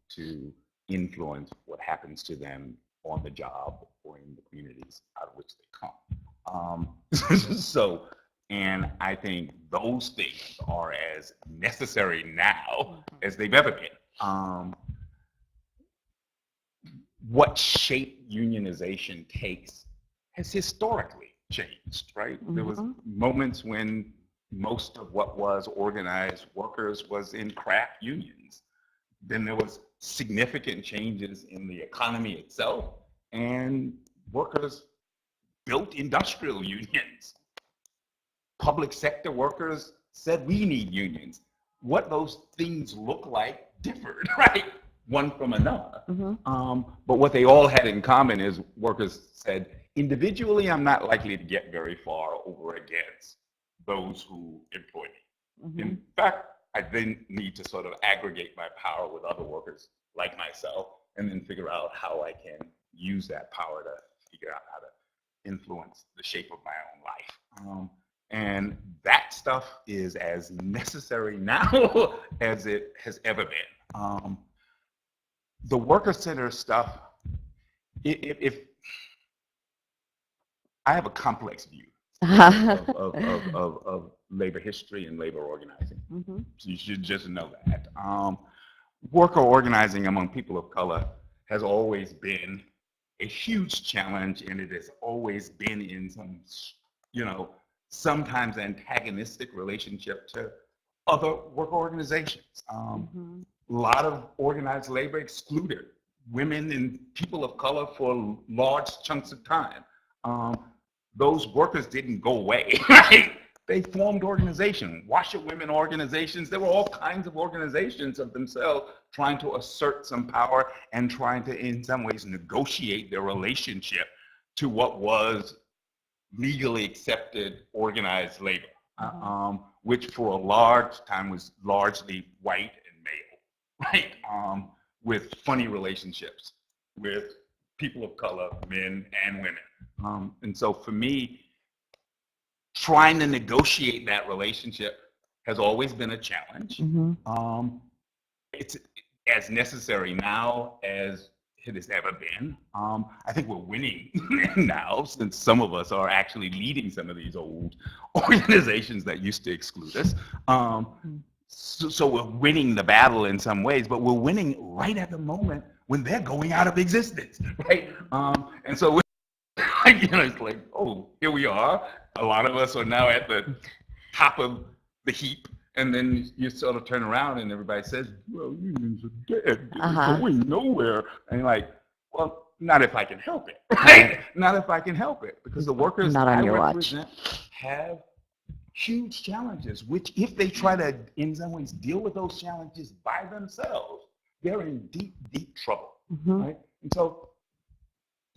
to influence what happens to them on the job or in the communities out of which they come. And I think those things are as necessary now as they've ever been. What shape unionization takes has historically changed, right? There was moments when most of what was organized workers was in craft unions. Then there was significant changes in the economy itself, and workers built industrial unions. Public sector workers said we need unions. What those things look like differed, right? One from another. But what they all had in common is workers said, individually, I'm not likely to get very far over against those who employ me. In fact, I then need to sort of aggregate my power with other workers like myself, and then figure out how I can use that power to figure out how to influence the shape of my own life. And that stuff is as necessary now as it has ever been. The worker center stuff, if I have a complex view of labor history and labor organizing. So you should just know that. Worker organizing among people of color has always been a huge challenge, and it has always been in some, sometimes antagonistic relationship to other worker organizations. A lot of organized labor excluded women and people of color for large chunks of time. Those workers didn't go away, right? They formed organizations, washerwomen organizations. There were all kinds of organizations of themselves trying to assert some power and trying to, in some ways, negotiate their relationship to what was legally accepted organized labor, which for a large time was largely white and male, right? With funny relationships with people of color, men and women. And so for me, trying to negotiate that relationship has always been a challenge. It's as necessary now as it has ever been. I think we're winning now, since some of us are actually leading some of these old organizations that used to exclude us. So we're winning the battle in some ways, but we're winning right at the moment when they're going out of existence, right? And so it's like, oh, here we are. A lot of us are now at the top of the heap, and then you sort of turn around and everybody says, well, unions are dead. They're going nowhere. And you're like, well, not if I can help it, right? Not if I can help it, because the workers Not on I your watch. represent have huge challenges, which if they try to, in some ways, deal with those challenges by themselves, they're in deep, deep trouble, right? And so,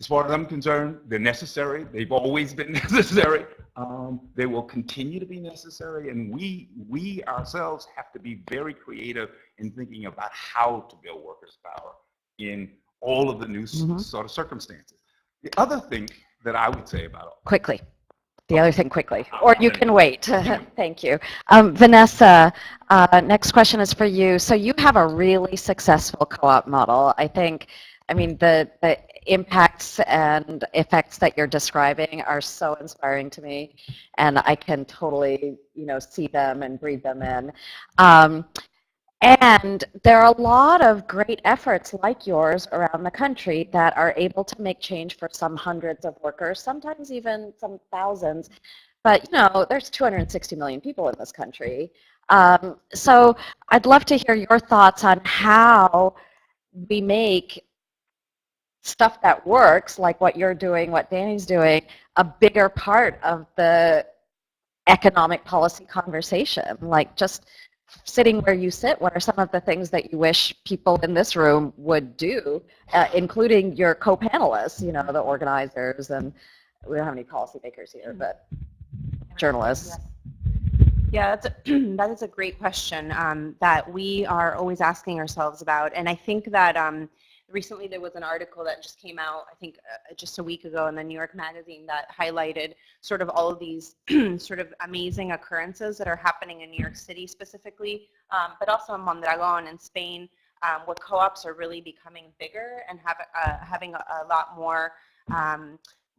as far as I'm concerned, they're necessary. They've always been necessary. They will continue to be necessary, and we ourselves have to be very creative in thinking about how to build workers' power in all of the new sort of circumstances. The other thing that I would say about it. Quickly. The other thing quickly, or you can wait. Thank you. Vanessa, next question is for you. So you have a really successful co-op model. I mean, the impacts and effects that you're describing are so inspiring to me, and I can totally, see them and breathe them in. And there are a lot of great efforts like yours around the country that are able to make change for some hundreds of workers, sometimes even some thousands. But, there's 260 million people in this country. So I'd love to hear your thoughts on how we make stuff that works, like what you're doing, what Danny's doing, a bigger part of the economic policy conversation. Like, just sitting where you sit, what are some of the things that you wish people in this room would do, including your co-panelists, the organizers, and we don't have any policymakers here, but journalists. Yeah, that is a great question that we are always asking ourselves about. And I think that recently there was an article that just came out, I think just a week ago in the New York Magazine, that highlighted sort of all of these sort of amazing occurrences that are happening in New York City specifically, but also in Mondragon in Spain, where co-ops are really becoming bigger and having a lot more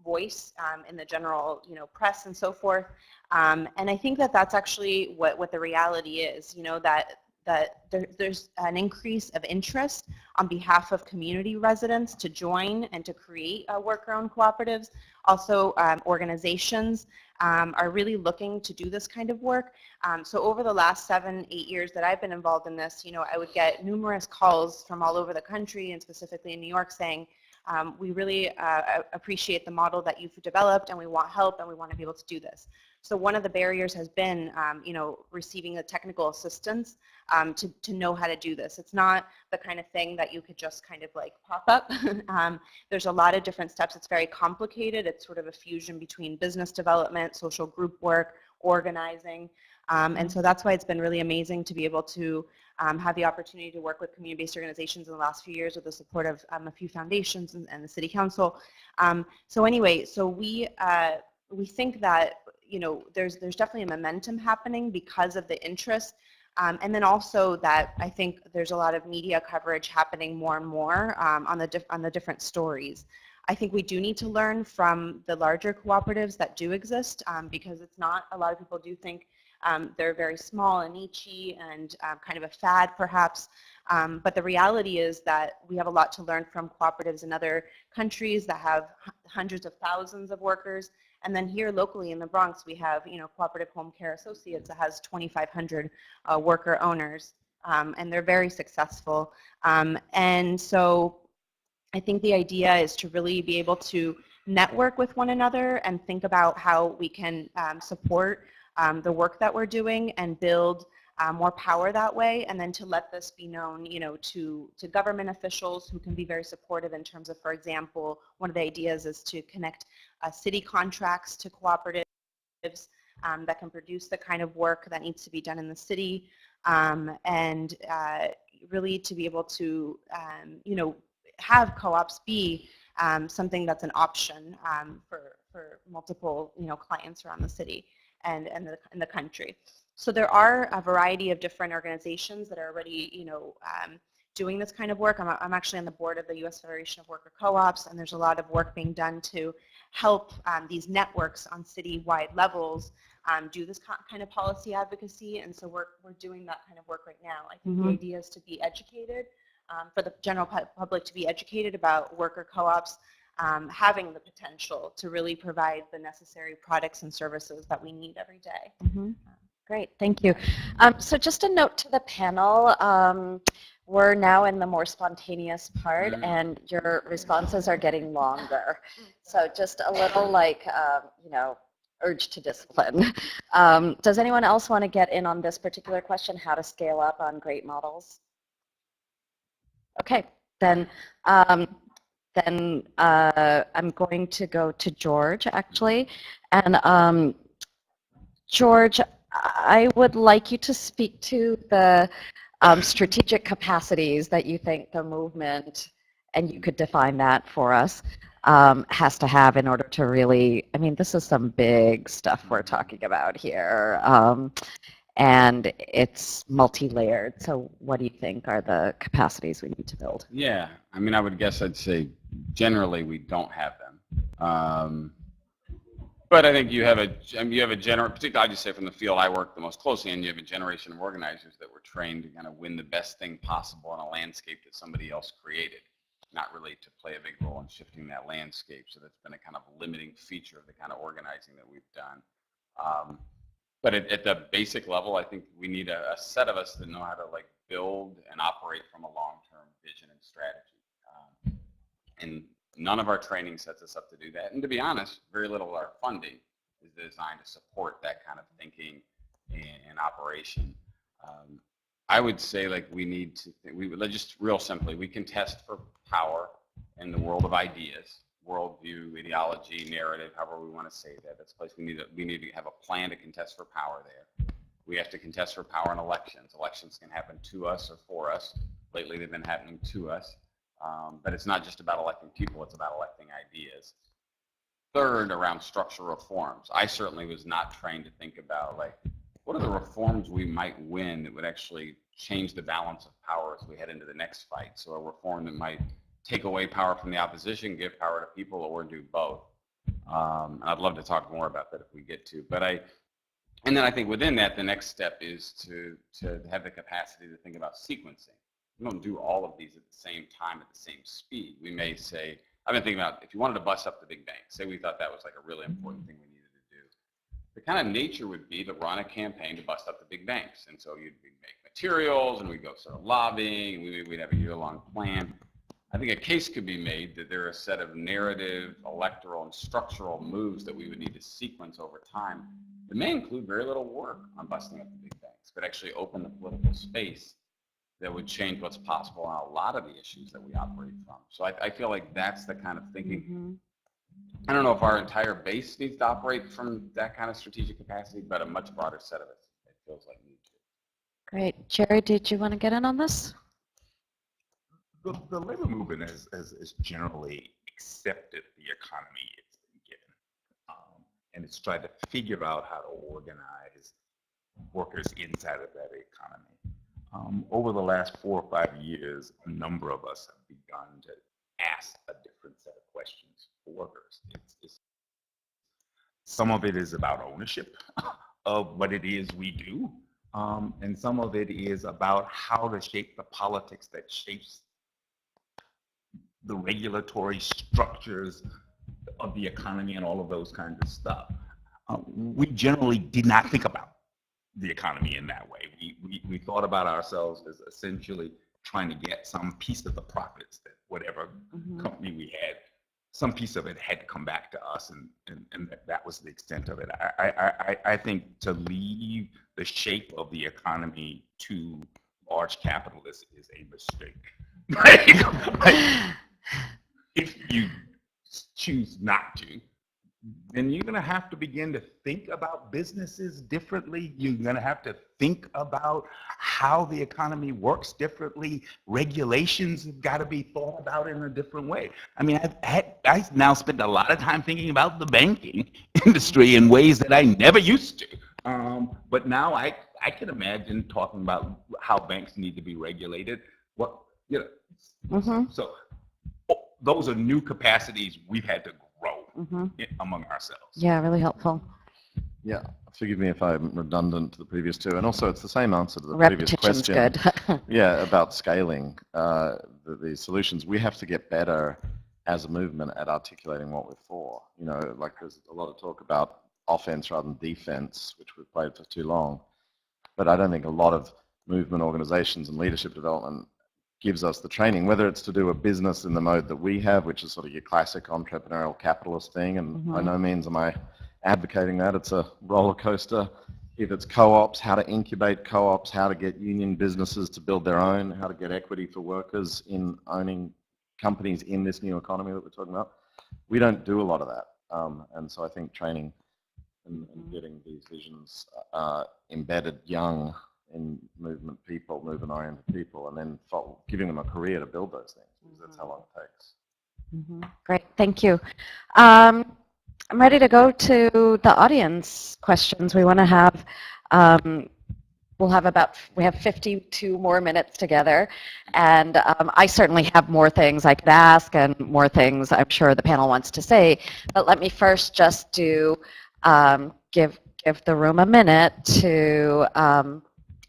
voice in the general press and so forth. And I think that that's actually what the reality is, that there's an increase of interest on behalf of community residents to join and to create worker-owned cooperatives. Also, organizations are really looking to do this kind of work. So over the last 7-8 years that I've been involved in this, I would get numerous calls from all over the country, and specifically in New York, saying, we really appreciate the model that you've developed, and we want help, and we want to be able to do this. So one of the barriers has been, receiving the technical assistance to know how to do this. It's not the kind of thing that you could just kind of like pop up. There's a lot of different steps. It's very complicated. It's sort of a fusion between business development, social group work, organizing. And so that's why it's been really amazing to be able to have the opportunity to work with community-based organizations in the last few years with the support of a few foundations and the City Council. So anyway, so we think that there's definitely a momentum happening because of the interest, and then also that I think there's a lot of media coverage happening more and more on the different stories. I think we do need to learn from the larger cooperatives that do exist, because it's not, a lot of people do think they're very small and niche-y and kind of a fad perhaps, but the reality is that we have a lot to learn from cooperatives in other countries that have hundreds of thousands of workers. And then here locally in the Bronx, we have, Cooperative Home Care Associates that has 2,500 worker owners, and they're very successful. And so I think the idea is to really be able to network with one another and think about how we can support the work that we're doing and build more power that way, and then to let this be known, to government officials who can be very supportive in terms of, for example, one of the ideas is to connect city contracts to cooperatives that can produce the kind of work that needs to be done in the city, and really to be able to, have co-ops be something that's an option for multiple, clients around the city and in the country. So there are a variety of different organizations that are already, doing this kind of work. I'm actually on the board of the U.S. Federation of Worker Co-ops, and there's a lot of work being done to help these networks on city-wide levels do this kind of policy advocacy, and so we're doing that kind of work right now. I think the idea is to be educated, for the general public to be educated about worker co-ops having the potential to really provide the necessary products and services that we need every day. Great, thank you. So just a note to the panel, we're now in the more spontaneous part and your responses are getting longer. So just a little urge to discipline. Does anyone else want to get in on this particular question, how to scale up on great models? Okay, then I'm going to go to George, actually. And George, I would like you to speak to the strategic capacities that you think the movement, and you could define that for us, has to have in order to really, this is some big stuff we're talking about here. And it's multi-layered. So what do you think are the capacities we need to build? Yeah, I'd say generally we don't have them. But I think you have a general, particularly I just say from the field I work the most closely in, you have a generation of organizers that were trained to kind of win the best thing possible in a landscape that somebody else created, not really to play a big role in shifting that landscape. So that's been a kind of limiting feature of the kind of organizing that we've done. But at the basic level, I think we need a set of us that know how to build and operate from a long-term vision and strategy. And none of our training sets us up to do that. And to be honest, very little of our funding is designed to support that kind of thinking and operation. I would say we need to, just real simply, we can test for power in the world of ideas, worldview, ideology, narrative, however we want to say that. That's a place we need to have a plan to contest for power there. We have to contest for power in elections. Elections can happen to us or for us. Lately they've been happening to us. But it's not just about electing people, it's about electing ideas. Third, around structural reforms. I certainly was not trained to think about what are the reforms we might win that would actually change the balance of power as we head into the next fight. So a reform that might take away power from the opposition, give power to people, or do both. I'd love to talk more about that if we get to. And then I think within that, the next step is to have the capacity to think about sequencing. We don't do all of these at the same time, at the same speed. We may say, I've been thinking about if you wanted to bust up the big banks, say we thought that was a really important thing we needed to do. The kind of nature would be to run a campaign to bust up the big banks. And so we'd make materials and we'd go start lobbying and we'd have a year-long plan. I think a case could be made that there are a set of narrative, electoral, and structural moves that we would need to sequence over time that may include very little work on busting up the big banks, but actually open the political space that would change what's possible on a lot of the issues that we operate from. So I feel like that's the kind of thinking. I don't know if our entire base needs to operate from that kind of strategic capacity, but a much broader set of it feels like need to. Great. Jerry, did you want to get in on this? The labor movement has generally accepted the economy it's been given. And it's tried to figure out how to organize workers inside of that economy. Over the last 4 or 5 years, a number of us have begun to ask a different set of questions for workers. Some of it is about ownership of what it is we do, and some of it is about how to shape the politics that shapes the regulatory structures of the economy and all of those kinds of stuff. We generally did not think about the economy in that way. We thought about ourselves as essentially trying to get some piece of the profits whatever company we had, some piece of it had to come back to us, and that was the extent of it. I think to leave the shape of the economy to large capitalists is a mistake. If you choose not to, then you're going to have to begin to think about businesses differently. You're going to have to think about how the economy works differently. Regulations have got to be thought about in a different way. I mean, I now spend a lot of time thinking about the banking industry in ways that I never used to. But now I can imagine talking about how banks need to be regulated. So those are new capacities we've had to grow among ourselves. Yeah, really helpful. Yeah, forgive me if I'm redundant to the previous two, and also it's the same answer to the previous Repetition's question. good. Yeah, about scaling the solutions. We have to get better as a movement at articulating what we're for. You know, like there's a lot of talk about offense rather than defense, which we've played for too long. But I don't think a lot of movement organizations and leadership development gives us the training, whether it's to do a business in the mode that we have, which is sort of your classic entrepreneurial capitalist thing, and by no means am I advocating that. It's a roller coaster. If it's co-ops, how to incubate co-ops, how to get union businesses to build their own, how to get equity for workers in owning companies in this new economy that we're talking about. We don't do a lot of that. And so I think training and getting these visions embedded young in movement-oriented people, and then giving them a career to build those things, because that's how long it takes. Great, thank you. I'm ready to go to the audience questions. We want to have, we have 52 more minutes together, and I certainly have more things I could ask and more things I'm sure the panel wants to say, but let me first just give the room a minute to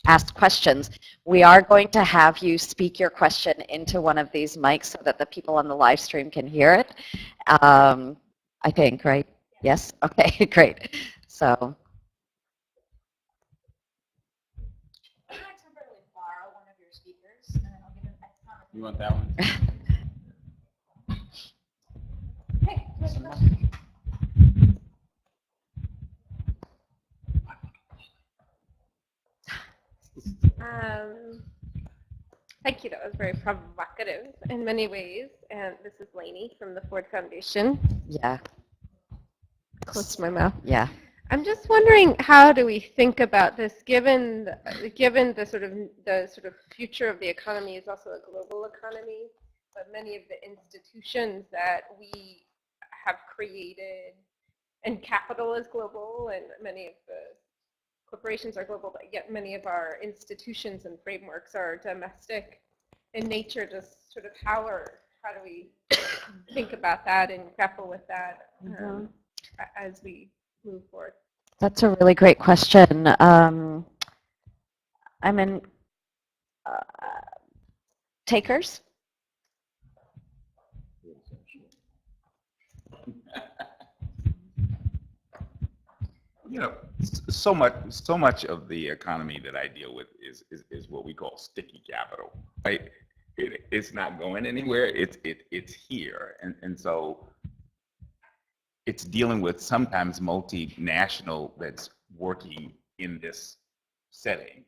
ask questions. We are going to have you speak your question into one of these mics so that the people on the live stream can hear it. I think, right? Yes? Okay, great. So. You want that one? Hey, here's the question. Thank you. That was very provocative in many ways. And this is Lainey from the Ford Foundation. Yeah. Close to my mouth. Yeah. I'm just wondering, how do we think about this, given the sort of future of the economy is also a global economy, but many of the institutions that we have created, and capital is global, and many of the corporations are global, but yet many of our institutions and frameworks are domestic in nature. Just sort of how do we think about that and grapple with that as we move forward? That's a really great question. I'm in takers. You know, so much of the economy that I deal with is what we call sticky capital, right? It's not going anywhere. It's here, and so it's dealing with sometimes multinational that's working in this setting,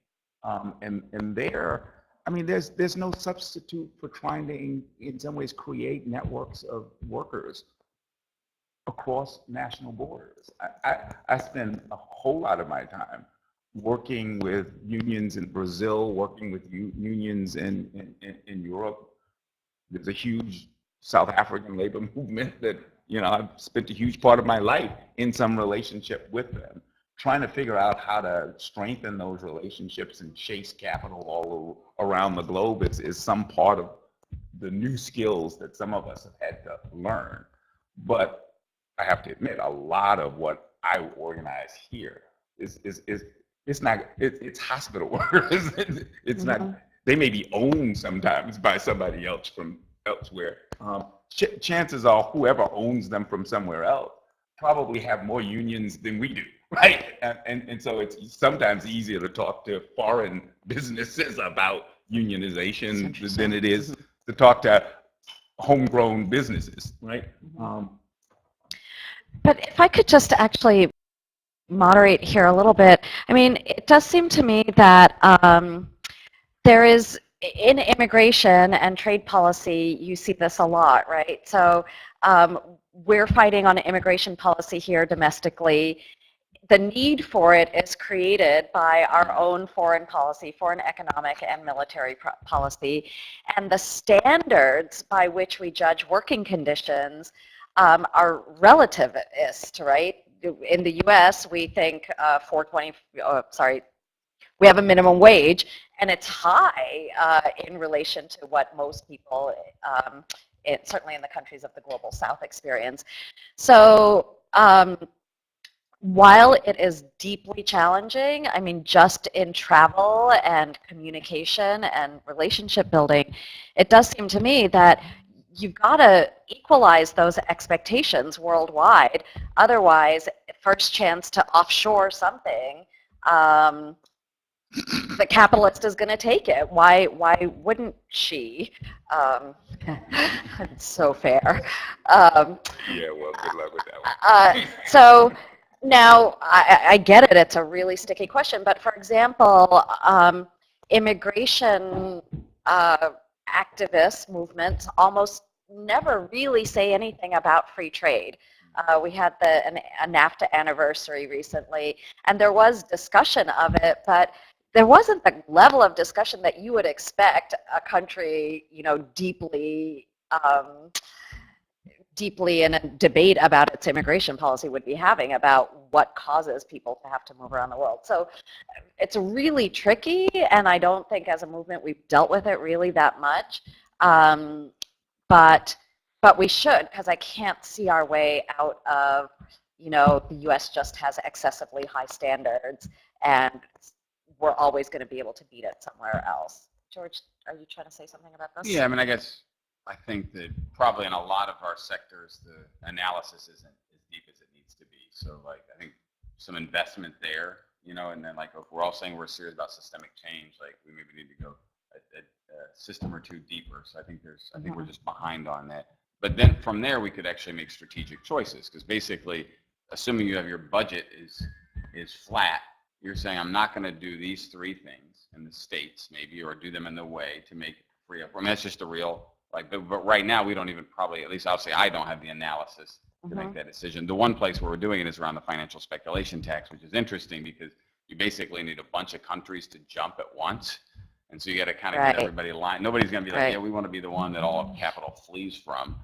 and there, I mean, there's no substitute for trying to in some ways create networks of workers across national borders. I spend a whole lot of my time working with unions in Brazil, working with unions in Europe. There's a huge South African labor movement that, you know, I've spent a huge part of my life in some relationship with them, trying to figure out how to strengthen those relationships and chase capital all around the globe is some part of the new skills that some of us have had to learn. But I have to admit, a lot of what I organize here it's hospital workers. It's not. They may be owned sometimes by somebody else from elsewhere. Chances are, whoever owns them from somewhere else probably have more unions than we do, right? And so it's sometimes easier to talk to foreign businesses about unionization than it is to talk to homegrown businesses, right? But if I could just actually moderate here a little bit, I mean, it does seem to me that there is, in immigration and trade policy, you see this a lot, right? So we're fighting on immigration policy here domestically. The need for it is created by our own foreign policy, foreign economic and military policy, and the standards by which we judge working conditions are relativist, right? In the U.S., we think we have a minimum wage, and it's high in relation to what most people, certainly in the countries of the global South, experience. So while it is deeply challenging, I mean, just in travel and communication and relationship building, it does seem to me that you've got to equalize those expectations worldwide. Otherwise, first chance to offshore something, the capitalist is going to take it. Why wouldn't she? It's so fair. Yeah, well, good luck with that one. So now, I get it, it's a really sticky question, but for example, immigration activist movements almost never really say anything about free trade. We had a NAFTA anniversary recently, and there was discussion of it, but there wasn't the level of discussion that you would expect a country, you know, deeply in a debate about its immigration policy would be having about what causes people to have to move around the world. So it's really tricky, and I don't think as a movement we've dealt with it really that much. But we should, because I can't see our way out of, you know, the U.S. just has excessively high standards, and we're always going to be able to beat it somewhere else. George, are you trying to say something about this? Yeah, I mean, I think that probably in a lot of our sectors, the analysis isn't as deep as it needs to be. So, like, I think some investment there, you know, and then, like, if we're all saying we're serious about systemic change, like, we maybe need to go a system or two deeper. So I think we're just behind on that. But then from there, we could actually make strategic choices, because basically, assuming you have your budget is flat, you're saying, I'm not going to do these three things in the states, maybe, or do them in the way to make it free up. I mean, that's just a real, like, but right now, we don't even probably, at least I'll say I don't have the analysis to make that decision. The one place where we're doing it is around the financial speculation tax, which is interesting because you basically need a bunch of countries to jump at once. And so you got to kind of get everybody aligned. Nobody's going to be like, yeah, we want to be the one that all of capital flees from.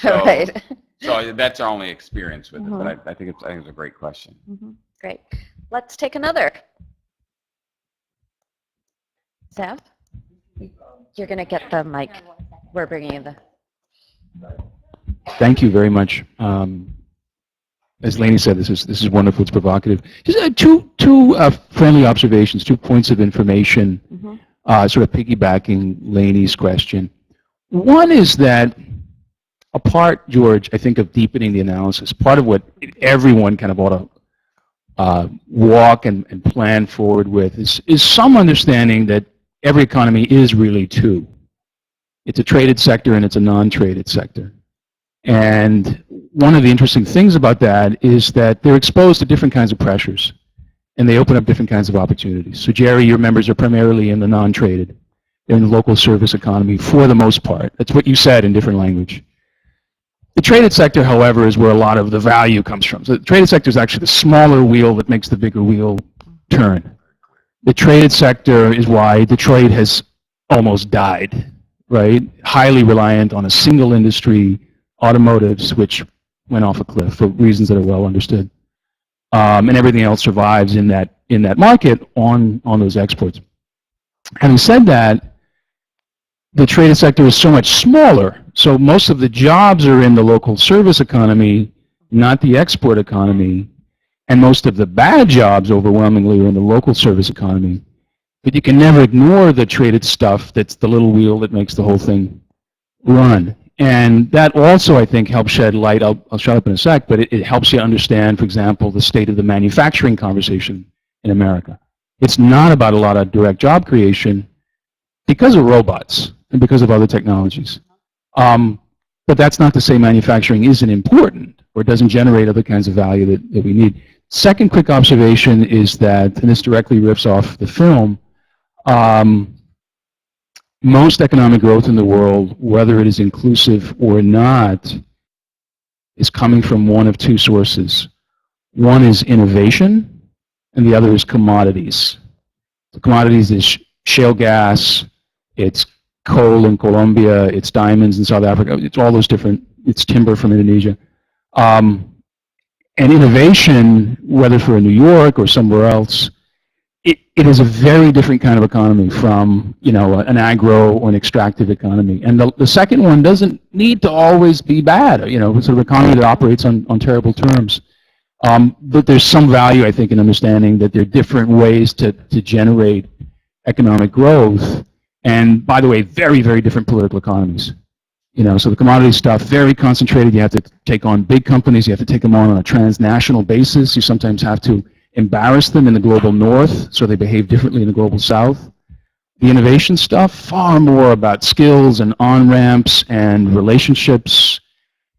So, so that's our only experience with it, but I think it's a great question. Great. Let's take another. Zev? You're going to get the mic. We're bringing you the... Thank you very much. As Lainey said, this is wonderful. It's provocative. Just two friendly observations, 2 points of information, sort of piggybacking Lainey's question. One is that a part, George, I think, of deepening the analysis, part of what everyone kind of ought to walk and plan forward with is some understanding that every economy is really two. It's a traded sector and it's a non-traded sector. And one of the interesting things about that is that they're exposed to different kinds of pressures, and they open up different kinds of opportunities. So Jerry, your members are primarily in the non-traded. They're in the local service economy for the most part. That's what you said in different language. The traded sector, however, is where a lot of the value comes from. So the traded sector is actually the smaller wheel that makes the bigger wheel turn. The traded sector is why Detroit has almost died, right? Highly reliant on a single industry, automotives, which went off a cliff for reasons that are well understood. And everything else survives in that market on those exports. Having said that, the traded sector is so much smaller, so most of the jobs are in the local service economy, not the export economy, and most of the bad jobs overwhelmingly are in the local service economy. But you can never ignore the traded stuff that's the little wheel that makes the whole thing run. And that also, I think, helps shed light. I'll shut up in a sec, but it helps you understand, for example, the state of the manufacturing conversation in America. It's not about a lot of direct job creation because of robots and because of other technologies. But that's not to say manufacturing isn't important or doesn't generate other kinds of value that we need. Second quick observation is that, and this directly rips off the film, most economic growth in the world, whether it is inclusive or not, is coming from one of two sources. One is innovation, and the other is commodities. The commodities is shale gas, it's coal in Colombia, it's diamonds in South Africa, it's all those different, it's timber from Indonesia. And innovation, whether for New York or somewhere else, it is a very different kind of economy from, you know, an agro or an extractive economy. And the second one doesn't need to always be bad, you know, sort of economy that operates on terrible terms. But there's some value, I think, in understanding that there are different ways to generate economic growth. And by the way, very, very different political economies. You know, so the commodity stuff, very concentrated. You have to take on big companies. You have to take them on a transnational basis. You sometimes have to embarrass them in the global north so they behave differently in the global south. The innovation stuff, far more about skills and on-ramps and relationships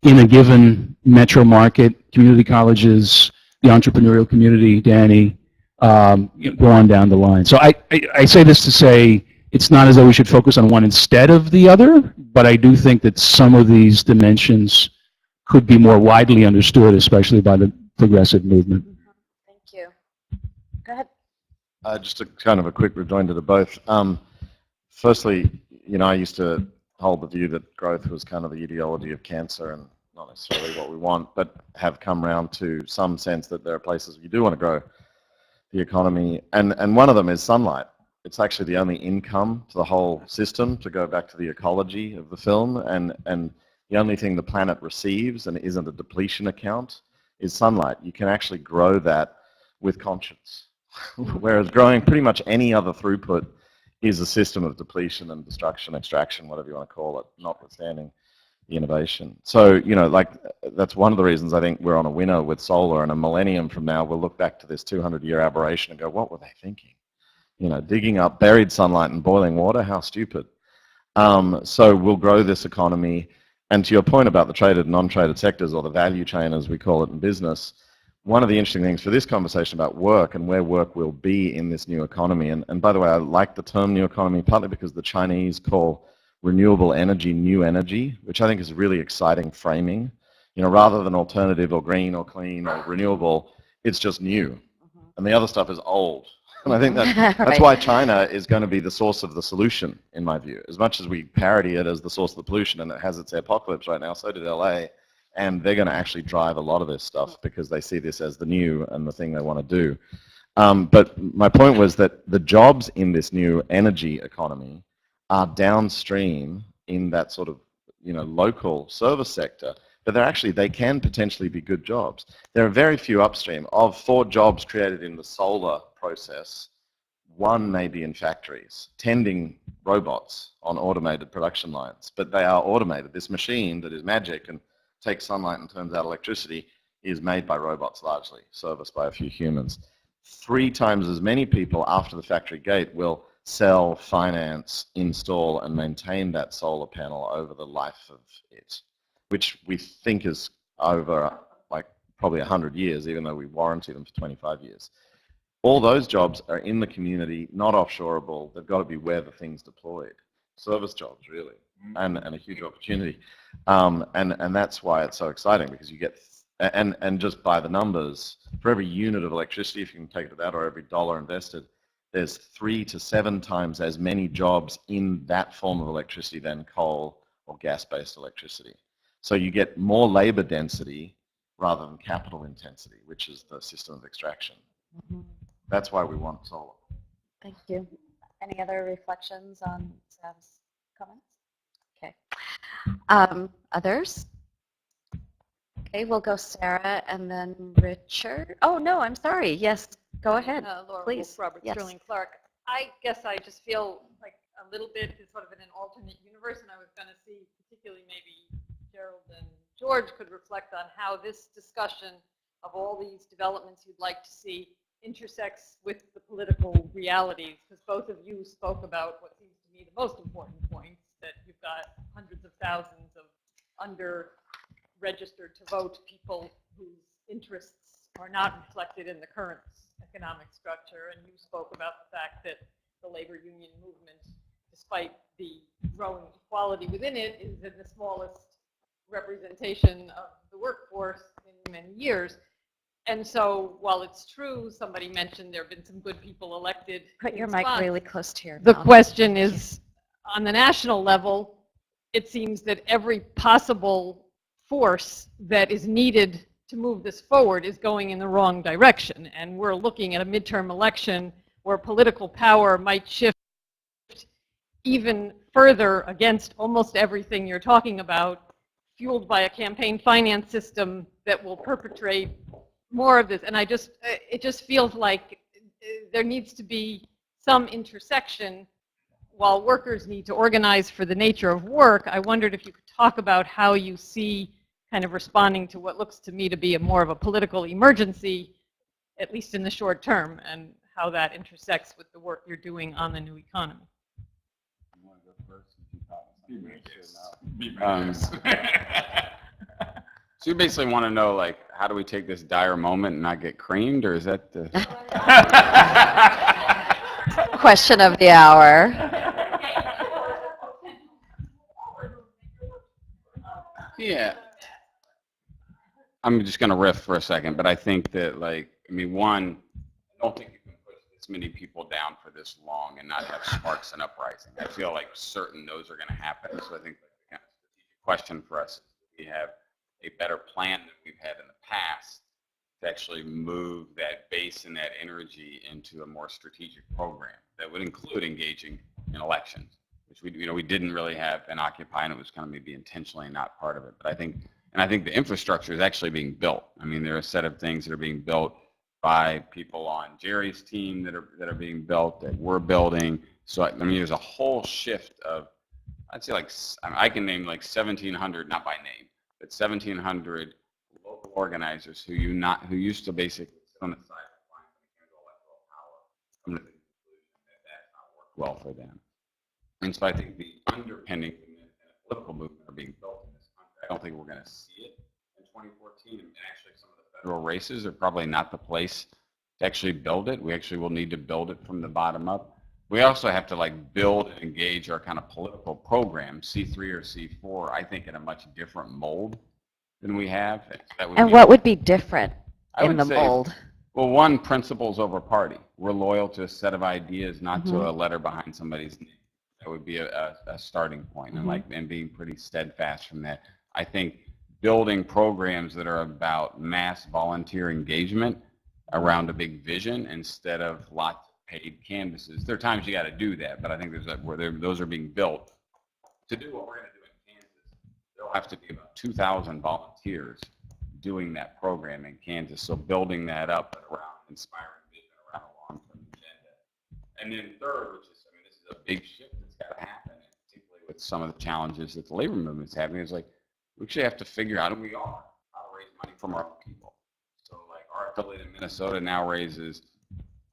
in a given metro market, community colleges, the entrepreneurial community, Danny, go on down the line. So I say this to say it's not as though we should focus on one instead of the other, but I do think that some of these dimensions could be more widely understood, especially by the progressive movement. Thank you. Go ahead. Just a kind of a quick rejoinder to both. Firstly, you know, I used to hold the view that growth was kind of the ideology of cancer and not necessarily what we want, but have come around to some sense that there are places you do want to grow the economy. And one of them is sunlight. It's actually the only income to the whole system, to go back to the ecology of the film. And the only thing the planet receives, and isn't a depletion account, is sunlight. You can actually grow that with conscience. Whereas growing pretty much any other throughput is a system of depletion and destruction, extraction, whatever you want to call it, notwithstanding the innovation. So, you know, like, that's one of the reasons I think we're on a winner with solar, and a millennium from now we'll look back to this 200-year aberration and go, what were they thinking? You know, digging up buried sunlight and boiling water, how stupid. So we'll grow this economy. And to your point about the traded and non-traded sectors, or the value chain as we call it in business, one of the interesting things for this conversation about work and where work will be in this new economy, and by the way, I like the term new economy partly because the Chinese call renewable energy new energy, which I think is a really exciting framing. You know, rather than alternative or green or clean or renewable, it's just new. And the other stuff is old. And I think that's why China is going to be the source of the solution, in my view. As much as we parody it as the source of the pollution, and it has its apocalypse right now, so did LA. And they're going to actually drive a lot of this stuff because they see this as the new and the thing they want to do. But my point was that the jobs in this new energy economy are downstream in that sort of, you know, local service sector. But they can potentially be good jobs. There are very few upstream. Of 4 jobs created in the solar process, 1 may be in factories, tending robots on automated production lines. But they are automated. This machine that is magic and takes sunlight and turns out electricity is made by robots largely, serviced by a few humans. 3 times as many people after the factory gate will sell, finance, install, and maintain that solar panel over the life of it, which we think is over like probably 100 years, even though we warranty them for 25 years. All those jobs are in the community, not offshoreable. They've got to be where the thing's deployed. Service jobs, really, and a huge opportunity. And that's why it's so exciting, because you get, and just by the numbers, for every unit of electricity, if you can take it to that, or every dollar invested, there's 3 to 7 times as many jobs in that form of electricity than coal or gas-based electricity. So you get more labor density rather than capital intensity, which is the system of extraction. That's why we want solar. Thank you. Any other reflections on Sav's comments? Okay. Others? Okay, we'll go Sarah and then Richard. Oh, no, I'm sorry. Yes, go ahead. Laura Please. Wolf, Robert Yes. Sterling Clark. I guess I just feel like a little bit is sort of in an alternate universe, and I was going to see, particularly maybe Gerald and George could reflect on how this discussion of all these developments you'd like to see intersects with the political realities, because both of you spoke about what seems to me the most important points, that you've got hundreds of thousands of under-registered to vote people whose interests are not reflected in the current economic structure. And you spoke about the fact that the labor union movement, despite the growing equality within it, is in the smallest representation of the workforce in many years. And so while it's true, somebody mentioned there have been some good people elected. Put your in mic spots, really close to your the mouth. question is, on the national level, it seems that every possible force that is needed to move this forward is going in the wrong direction. And we're looking at a midterm election where political power might shift even further against almost everything you're talking about, fueled by a campaign finance system that will perpetrate more of this. And it just feels like there needs to be some intersection. While workers need to organize for the nature of work, I wondered if you could talk about how you see kind of responding to what looks to me to be more of a political emergency, at least in the short term, and how that intersects with the work you're doing on the new economy. So you basically want to know, like, how do we take this dire moment and not get creamed, or is that the Question of the hour. Yeah. I'm just going to riff for a second, but I think that, like, I mean, one, I don't think you can push this many people down for this long and not have sparks and uprising. I feel like certain those are going to happen. So I think the kind of strategic question for us is, we have a better plan than we've had in the past to actually move that base and that energy into a more strategic program that would include engaging in elections, which we didn't really have in Occupy, and it was kind of maybe intentionally not part of it. But I think the infrastructure is actually being built. I mean, there are a set of things that are being built by people on Jerry's team that are being built, that we're building. So I mean, there's a whole shift of, I'd say, like, I can name like 1,700, not by name, but 1,700 local organizers who used to basically sit on the sidelines when it came to electoral power, come to the conclusion that that's not worked well for them. And so I think the underpinning and the political movement are being built in this country. I don't think we're going to see it in 2014. And actually, some of the federal races are probably not the place to actually build it. We actually will need to build it from the bottom up. We also have to, like, build and engage our kind of political program, C3 or C4, I think, in a much different mold than we have. And what would be different I in would the say, mold? Well, one, principles over party. We're loyal to a set of ideas, not to a letter behind somebody's name. That would be a starting point, and being pretty steadfast from that. I think building programs that are about mass volunteer engagement around a big vision instead of lots of paid canvases. There are times you got to do that, but I think those are being built. To do what we're going to do in Kansas, there'll have to be about 2,000 volunteers doing that program in Kansas. So building that up around inspiring vision, around a long-term agenda. And then third, which is, I mean, this is a big shift that's got to happen, and particularly with some of the challenges that the labor movement's having, is like, we actually have to figure out, and we are, how to raise money from our own people. So, like, our affiliate in Minnesota now raises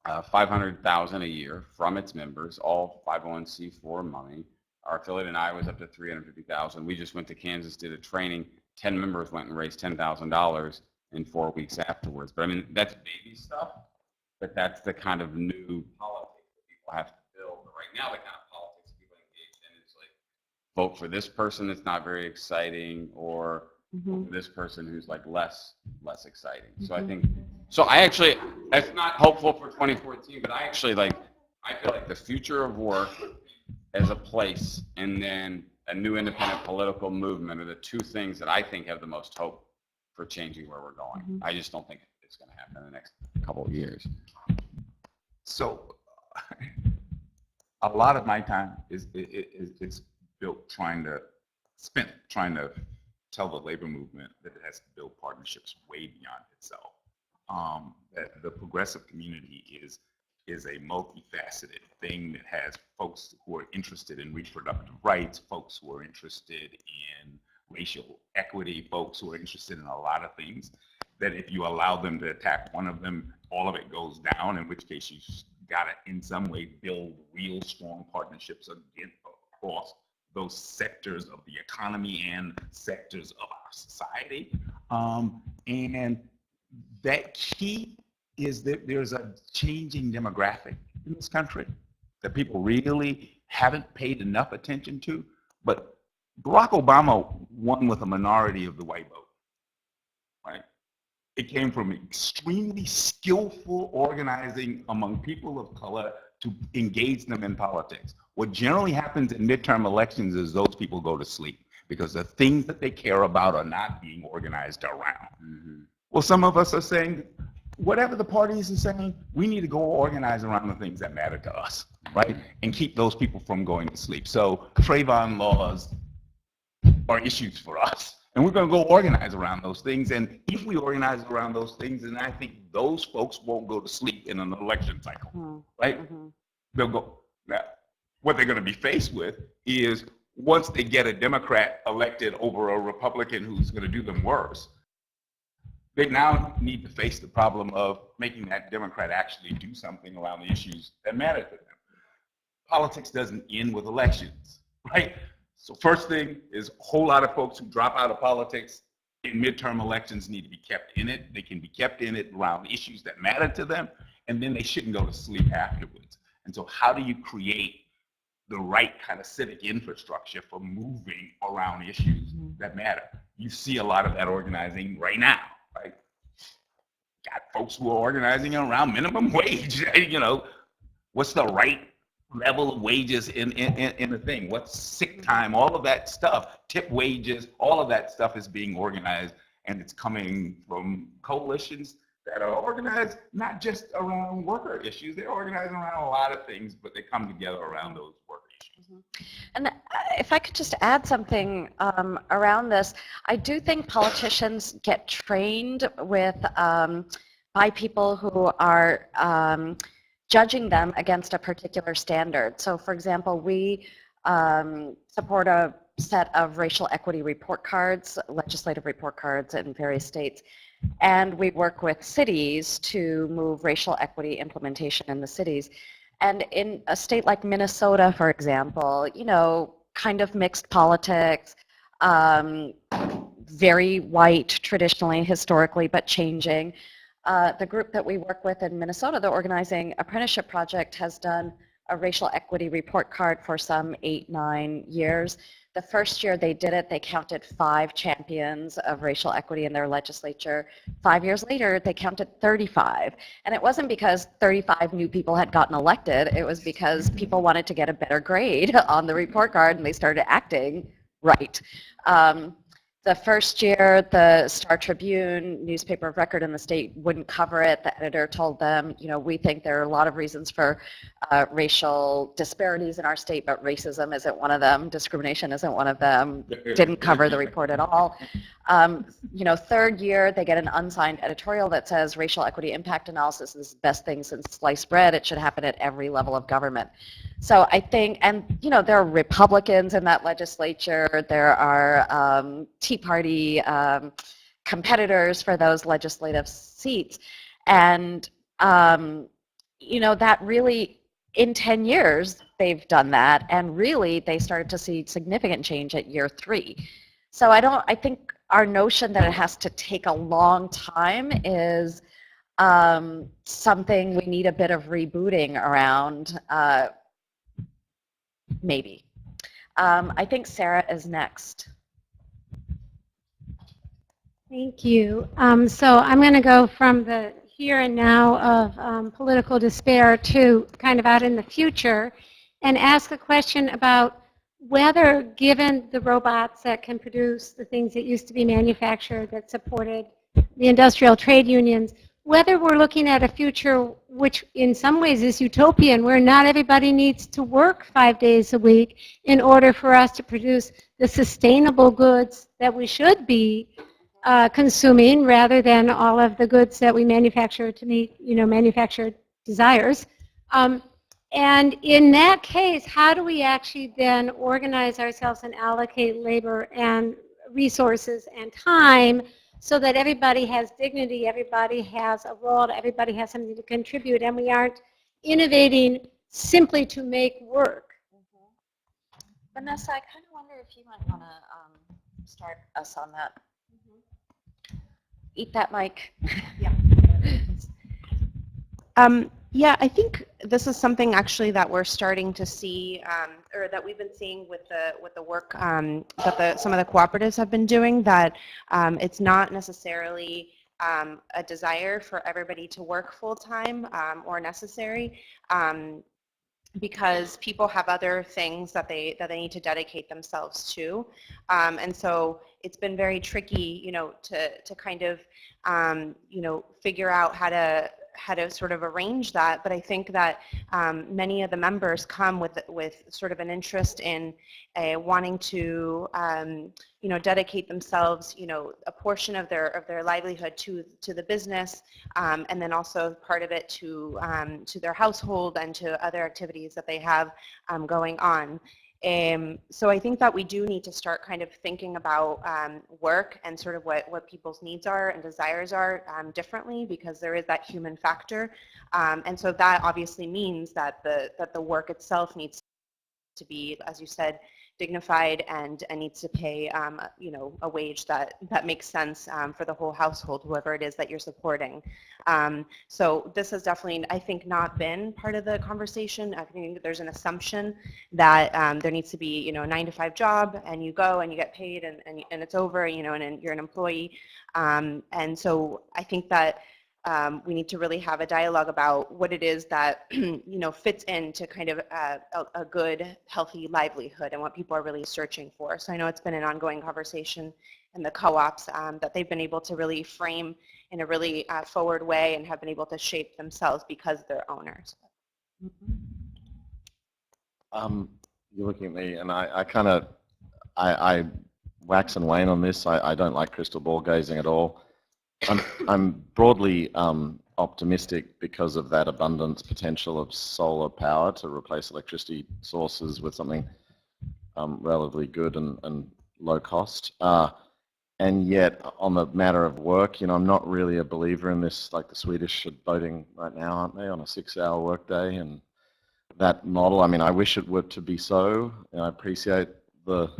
$500,000 a year from its members, all 501c4 money. Our affiliate in Iowa is up to $350,000. We just went to Kansas, did a training. 10 members went and raised $10,000 in 4 weeks afterwards. But I mean, that's baby stuff, but that's the kind of new politics that people have to build. But right now, the kind of politics people engage in is like, vote for this person that's not very exciting, or vote for this person who's like less exciting. So I think, that's not hopeful for 2014, but I feel like the future of work as a place and then a new independent political movement are the two things that I think have the most hope for changing where we're going. I just don't think it's going to happen in the next couple of years. So a lot of my time is built trying to tell the labor movement that it has to build partnerships way beyond itself. That the progressive community is a multifaceted thing that has folks who are interested in reproductive rights, folks who are interested in racial equity, folks who are interested in a lot of things, that if you allow them to attack one of them, all of it goes down, in which case you got to in some way build real strong partnerships across those sectors of the economy and sectors of our society. And that key is that there's a changing demographic in this country that people really haven't paid enough attention to. But Barack Obama won with a minority of the white vote, right? It came from extremely skillful organizing among people of color to engage them in politics. What generally happens in midterm elections is those people go to sleep because the things that they care about are not being organized around. Well, some of us are saying, whatever the parties are saying, we need to go organize around the things that matter to us, right? And keep those people from going to sleep. So Trayvon laws are issues for us. And we're going to go organize around those things. And if we organize around those things, then I think those folks won't go to sleep in an election cycle, right? They'll go. Now, what they're going to be faced with is once they get a Democrat elected over a Republican who's going to do them worse, they now need to face the problem of making that Democrat actually do something around the issues that matter to them. Politics doesn't end with elections, right? So first thing is a whole lot of folks who drop out of politics in midterm elections need to be kept in it. They can be kept in it around issues that matter to them, and then they shouldn't go to sleep afterwards. And so how do you create the right kind of civic infrastructure for moving around issues that matter? You see a lot of that organizing right now, right? Got folks who are organizing around minimum wage, you know, what's the right level of wages in the thing? What's sick time? All of that stuff, tip wages, all of that stuff is being organized, and it's coming from coalitions that are organized not just around worker issues, they're organized around a lot of things, but they come together around those worker issues. And if I could just add something around this, I do think politicians get trained with by people who are judging them against a particular standard. So for example, we support a set of racial equity report cards, legislative report cards in various states. And we work with cities to move racial equity implementation in the cities. And in a state like Minnesota, for example, you know, kind of mixed politics, very white traditionally, historically, but changing. The group that we work with in Minnesota, the Organizing Apprenticeship Project, has done a racial equity report card for some 8-9 years. The first year they did it, they counted 5 champions of racial equity in their legislature. 5 years later, they counted 35. And it wasn't because 35 new people had gotten elected, it was because people wanted to get a better grade on the report card and they started acting right. The first year, the Star Tribune, newspaper of record in the state, wouldn't cover it. The editor told them, you know, we think there are a lot of reasons for racial disparities in our state, but racism isn't one of them, discrimination isn't one of them, didn't cover the report at all. You know, third year, they get an unsigned editorial that says racial equity impact analysis is the best thing since sliced bread. It should happen at every level of government. So I think, and you know, there are Republicans in that legislature, there are Tea Party competitors for those legislative seats. And, you know, that really, in 10 years, they've done that. And really, they started to see significant change at year 3. So I think our notion that it has to take a long time is something we need a bit of rebooting around, maybe. I think Sarah is next. Thank you. So I'm going to go from the here and now of political despair to kind of out in the future and ask a question about whether, given the robots that can produce the things that used to be manufactured that supported the industrial trade unions, whether we're looking at a future which in some ways is utopian, where not everybody needs to work 5 days a week in order for us to produce the sustainable goods that we should be consuming, rather than all of the goods that we manufacture to meet, you know, manufactured desires. And in that case, how do we actually then organize ourselves and allocate labor and resources and time so that everybody has dignity, everybody has a role, everybody has something to contribute, and we aren't innovating simply to make work? Vanessa, I kind of wonder if you might want to start us on that. Eat that mic. Yeah. Yeah, I think this is something actually that we're starting to see, or that we've been seeing with the work that some of the cooperatives have been doing. That it's not necessarily a desire for everybody to work full time or necessary. Because people have other things that they need to dedicate themselves to, and so it's been very tricky, to kind of, figure out how to sort of arrange that. But I think that many of the members come with sort of an interest in wanting to, dedicate themselves, a portion of their livelihood to the business, and then also part of it to their household and to other activities that they have going on. So I think that we do need to start kind of thinking about work and sort of what people's needs are and desires are differently, because there is that human factor. And so that obviously means that the work itself needs to be, as you said, dignified and needs to pay a wage that makes sense for the whole household, whoever it is that you're supporting. So this has definitely, I think, not been part of the conversation. I think there's an assumption that there needs to be, a 9-to-5 job, and you go and you get paid and it's over, and you're an employee. And so I think that we need to really have a dialogue about what it is that fits into kind of a good, healthy livelihood and what people are really searching for. So I know it's been an ongoing conversation in the co-ops that they've been able to really frame in a really forward way and have been able to shape themselves because they're owners. You're looking at me, and I wax and wane on this. I don't like crystal ball gazing at all. I'm broadly optimistic because of that abundance potential of solar power to replace electricity sources with something relatively good and low cost. And yet, on the matter of work, I'm not really a believer in this, like the Swedish are voting right now, aren't they, on a 6-hour workday, and that model. I mean, I wish it were to be so. I appreciate the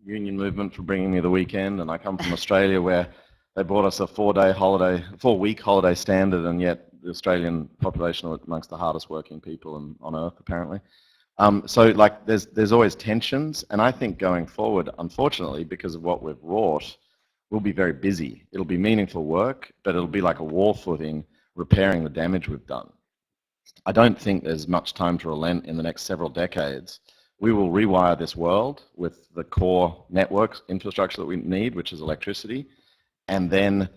union movement for bringing me the weekend, and I come from Australia where they brought us a 4-week holiday standard, and yet the Australian population are amongst the hardest working people on earth, apparently. So, like, there's always tensions, and I think going forward, unfortunately, because of what we've wrought, we'll be very busy. It'll be meaningful work, but it'll be like a war footing, repairing the damage we've done. I don't think there's much time to relent in the next several decades. We will rewire this world with the core network infrastructure that we need, which is electricity, and then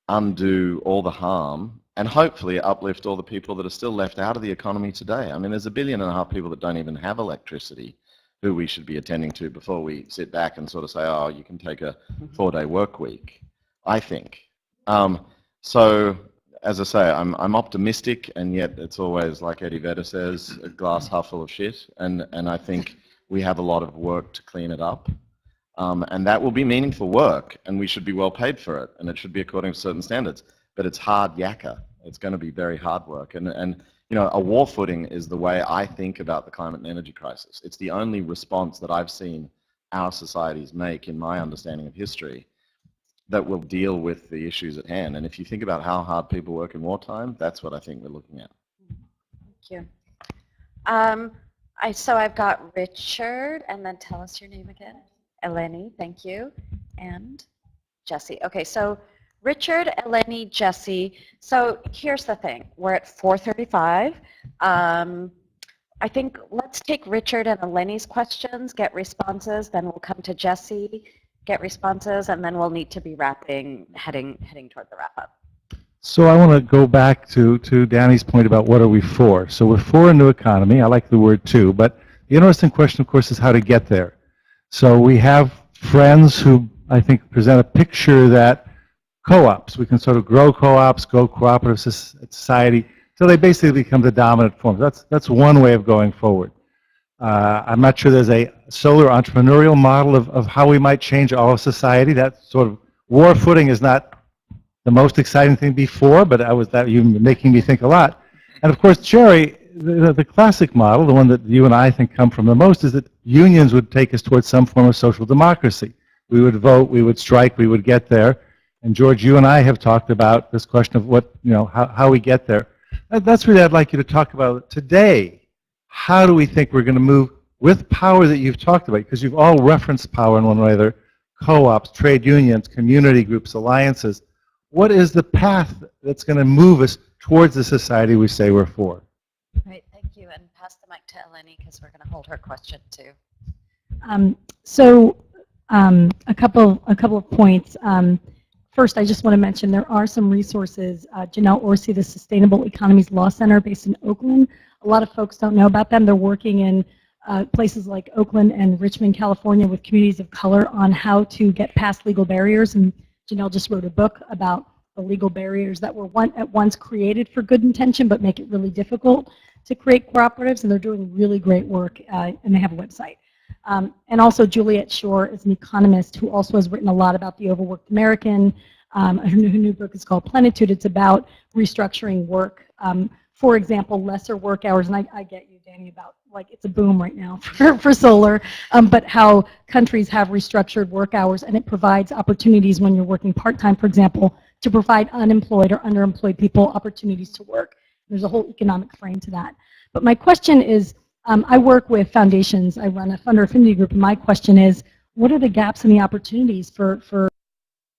undo all the harm and hopefully uplift all the people that are still left out of the economy today. I mean, there's 1.5 billion people that don't even have electricity who we should be attending to before we sit back and sort of say, oh, you can take a 4-day work week, I think. So, as I say, I'm optimistic, and yet it's always, like Eddie Vedder says, a glass half full of shit, and I think we have a lot of work to clean it up. And that will be meaningful work, and we should be well paid for it, and it should be according to certain standards. But it's hard yakka. It's going to be very hard work. And a war footing is the way I think about the climate and energy crisis. It's the only response that I've seen our societies make, in my understanding of history, that will deal with the issues at hand. And if you think about how hard people work in wartime, that's what I think we're looking at. Thank you. So I've got Richard, and then tell us your name again. Eleni, thank you, and Jesse. Okay, so Richard, Eleni, Jesse. So here's the thing. We're at 4:35. I think let's take Richard and Eleni's questions, get responses, then we'll come to Jesse, get responses, and then we'll need to be heading toward the wrap-up. So I want to go back to Danny's point about what are we for. So we're for a new economy. I like the word too, but the interesting question, of course, is how to get there. So we have friends who, I think, present a picture that co-ops, we can sort of grow co-ops, grow cooperative society, so they basically become the dominant form. That's one way of going forward. I'm not sure there's a solar entrepreneurial model of how we might change all of society. That sort of war footing is not the most exciting thing before, but you're making me think a lot. And of course, Jerry, the classic model, the one that you and I think come from the most, is that unions would take us towards some form of social democracy. We would vote, we would strike, we would get there. And George, you and I have talked about this question of what, how we get there. That's really I'd like you to talk about today. How do we think we're going to move with power that you've talked about? Because you've all referenced power in one way or other, co-ops, trade unions, community groups, alliances. What is the path that's going to move us towards the society we say we're for? Great, thank you. And pass the mic to Eleni because we're going to hold her question too. A couple of points. First, I just want to mention there are some resources. Janelle Orsi, the Sustainable Economies Law Center based in Oakland. A lot of folks don't know about them. They're working in places like Oakland and Richmond, California with communities of color on how to get past legal barriers. And Janelle just wrote a book about the legal barriers that were at once created for good intention but make it really difficult to create cooperatives. And they're doing really great work, and they have a website. And also Juliet Shore is an economist who also has written a lot about the overworked American. Her new book is called Plenitude. It's about restructuring work. For example, lesser work hours, and I get you, Danny, about like it's a boom right now for solar, but how countries have restructured work hours, and it provides opportunities when you're working part-time, for example, to provide unemployed or underemployed people opportunities to work. There's a whole economic frame to that. But my question is, I work with foundations. I run a funder affinity group, and my question is, what are the gaps and the opportunities for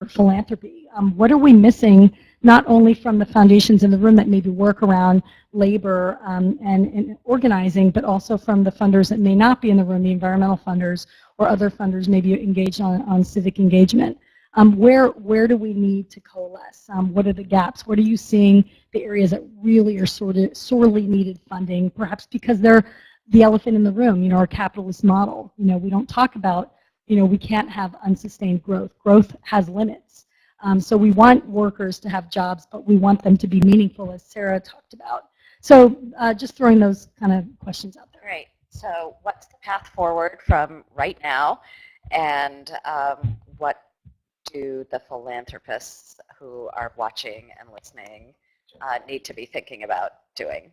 philanthropy? What are we missing, not only from the foundations in the room that maybe work around labor and organizing, but also from the funders that may not be in the room, the environmental funders or other funders maybe engaged on civic engagement? Where do we need to coalesce? What are the gaps? What are you seeing the areas that really are sorely needed funding, perhaps because they're the elephant in the room, our capitalist model. We don't talk about, we can't have unsustained growth. Growth has limits. So we want workers to have jobs, but we want them to be meaningful, as Sarah talked about. So just throwing those kind of questions out there. Great. So what's the path forward from right now, and what do the philanthropists who are watching and listening need to be thinking about doing?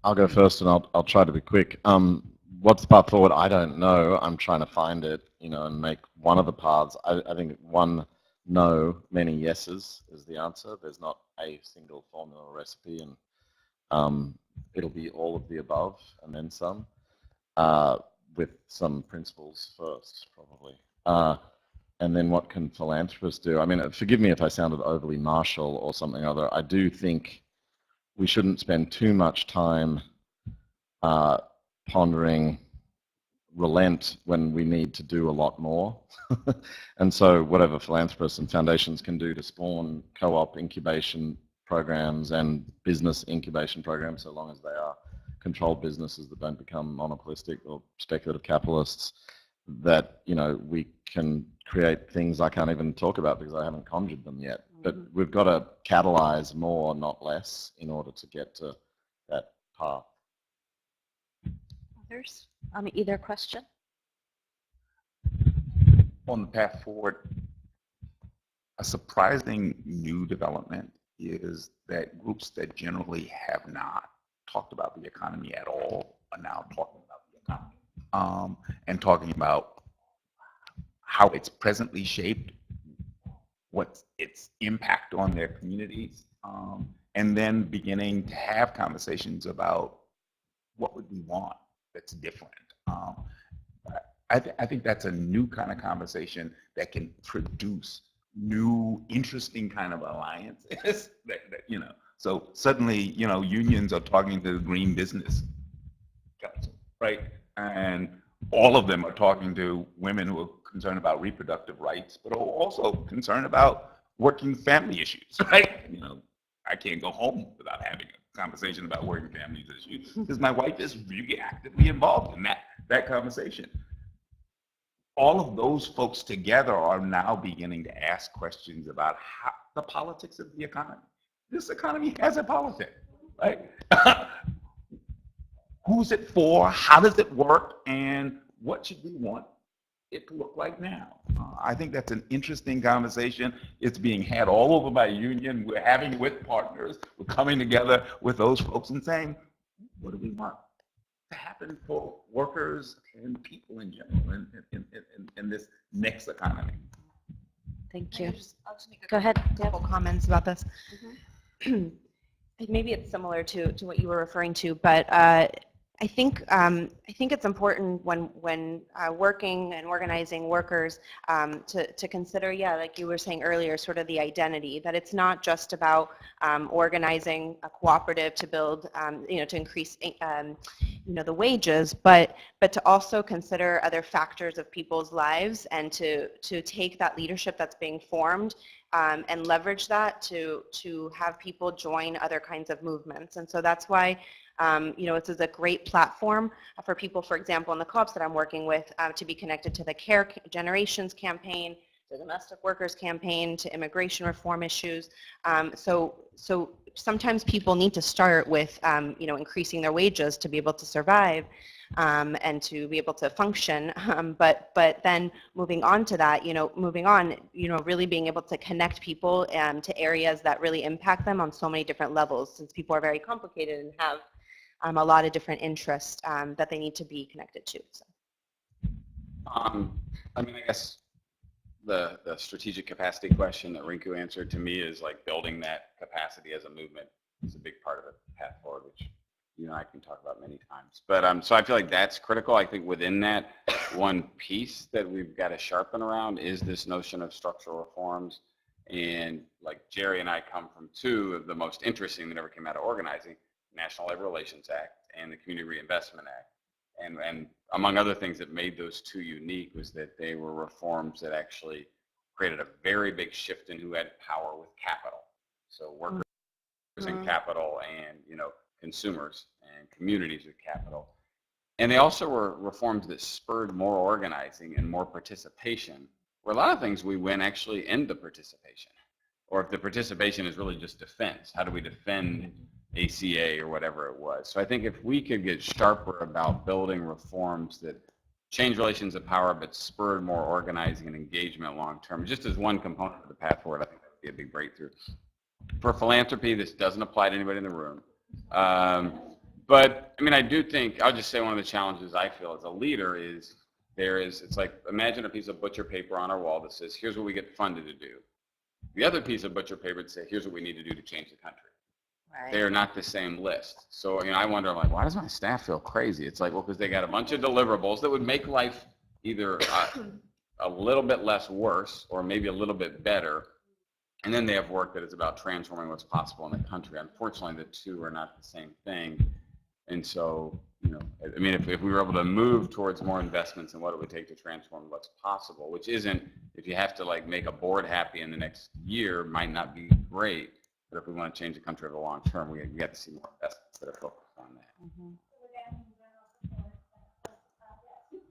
I'll go first, and I'll try to be quick. What's the path forward? I don't know. I'm trying to find it, and make one of the paths. I think one no, many yeses is the answer. There's not a single formula or recipe, and it'll be all of the above and then some, with some principles first, probably. And then what can philanthropists do? I mean, forgive me if I sounded overly martial or something or other. I do think we shouldn't spend too much time pondering relent when we need to do a lot more. And so whatever philanthropists and foundations can do to spawn co-op incubation programs and business incubation programs, so long as they are controlled businesses that don't become monopolistic or speculative capitalists, that we can create things I can't even talk about because I haven't conjured them yet. But we've got to catalyze more, not less, in order to get to that path. Others on either question? On the path forward, a surprising new development is that groups that generally have not talked about the economy at all are now talking about the economy, and talking about how it's presently shaped, what's its impact on their communities, and then beginning to have conversations about what would we want that's different. I think that's a new kind of conversation that can produce new, interesting kind of alliances. So suddenly, unions are talking to the Green Business Council, right? And all of them are talking to women who are concerned about reproductive rights, but are also concerned about working family issues, right? I can't go home without having a conversation about working families issues because my wife is really actively involved in that conversation. All of those folks together are now beginning to ask questions about the politics of the economy. This economy has a politic, right? Who's it for? How does it work? And what should we want it to look like now? I think that's an interesting conversation. It's being had all over by union. We're having it with partners. We're coming together with those folks and saying, what do we want to happen for workers and people in general in this next economy? Thank you. I'll just make Go ahead. a couple comments about this. Maybe it's similar to what you were referring to, but I think it's important when working and organizing workers to consider, yeah, like you were saying earlier, sort of the identity, that it's not just about organizing a cooperative to build, to increase, the wages, but to also consider other factors of people's lives and to take that leadership that's being formed and leverage that to have people join other kinds of movements. And so that's why this is a great platform for people, for example, in the co-ops that I'm working with, to be connected to the Care Generations campaign, the domestic workers campaign, to immigration reform issues. So sometimes people need to start with, increasing their wages to be able to survive and to be able to function. But then moving on to that, really being able to connect people to areas that really impact them on so many different levels, since people are very complicated and have a lot of different interests that they need to be connected to. So. I guess the strategic capacity question that Rinku answered to me is like building that capacity as a movement is a big part of the path forward, which you and I can talk about many times. But so I feel like that's critical. I think within that, one piece that we've got to sharpen around is this notion of structural reforms. And like Jerry and I come from two of the most interesting that ever came out of organizing, National Labor Relations Act and the Community Reinvestment Act. And among other things that made those two unique was that they were reforms that actually created a very big shift in who had power with capital. So workers and capital and, consumers and communities with capital. And they also were reforms that spurred more organizing and more participation, where a lot of things we win actually end the participation. Or if the participation is really just defense, how do we defend ACA or whatever it was? So I think if we could get sharper about building reforms that change relations of power but spurred more organizing and engagement long term, just as one component of the path forward, I think that would be a big breakthrough. For philanthropy, this doesn't apply to anybody in the room. But I do think, I'll just say one of the challenges I feel as a leader is it's like, imagine a piece of butcher paper on our wall that says, here's what we get funded to do. The other piece of butcher paper that says, here's what we need to do to change the country. Right. They are not the same list. So, I wonder, I'm like, why does my staff feel crazy? It's like, well, because they got a bunch of deliverables that would make life either a little bit less worse or maybe a little bit better. And then they have work that is about transforming what's possible in the country. Unfortunately, the two are not the same thing. And so, if we were able to move towards more investments in what it would take to transform what's possible, which isn't, if you have to like make a board happy in the next year, might not be great. But if we want to change the country over the long term, we got to see more investments that are focused on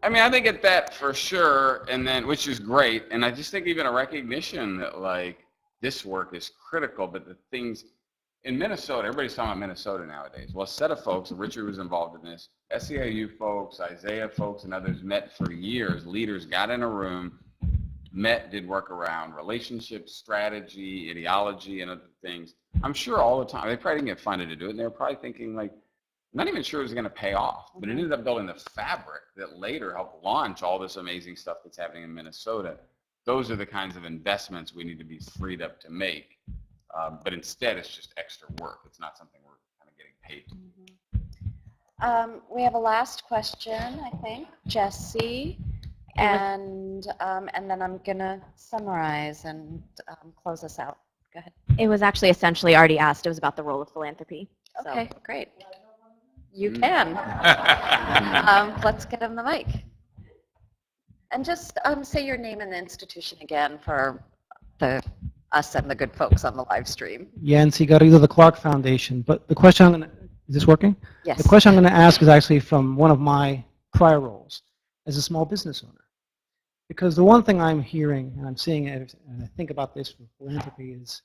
that. I think at that for sure, and then, which is great. And I just think even a recognition that like this work is critical, but the things in Minnesota, everybody's talking about Minnesota nowadays. Well, a set of folks, Richard was involved in this, SEIU folks, Isaiah folks, and others met for years. Leaders got in a room, met, did work around relationships, strategy, ideology, and other things. I'm sure all the time, they probably didn't get funded to do it, and they were probably thinking like, I'm not even sure it was going to pay off, but it ended up building the fabric that later helped launch all this amazing stuff that's happening in Minnesota. Those are the kinds of investments we need to be freed up to make. But instead, it's just extra work. It's not something we're kind of getting paid to do. We have a last question, I think. Jesse. And then I'm going to summarize and close us out. Go ahead. It was actually essentially already asked. It was about the role of philanthropy. Okay, great. You can. Let's get him the mic. And just say your name and the institution again for us and the good folks on the live stream. Yancy Garrido, the Clark Foundation. But the question I'm going to, is this working? Yes. The question I'm going to ask is actually from one of my prior roles as a small business owner. Because the one thing I'm hearing, and I'm seeing it, and I think about this with philanthropy, is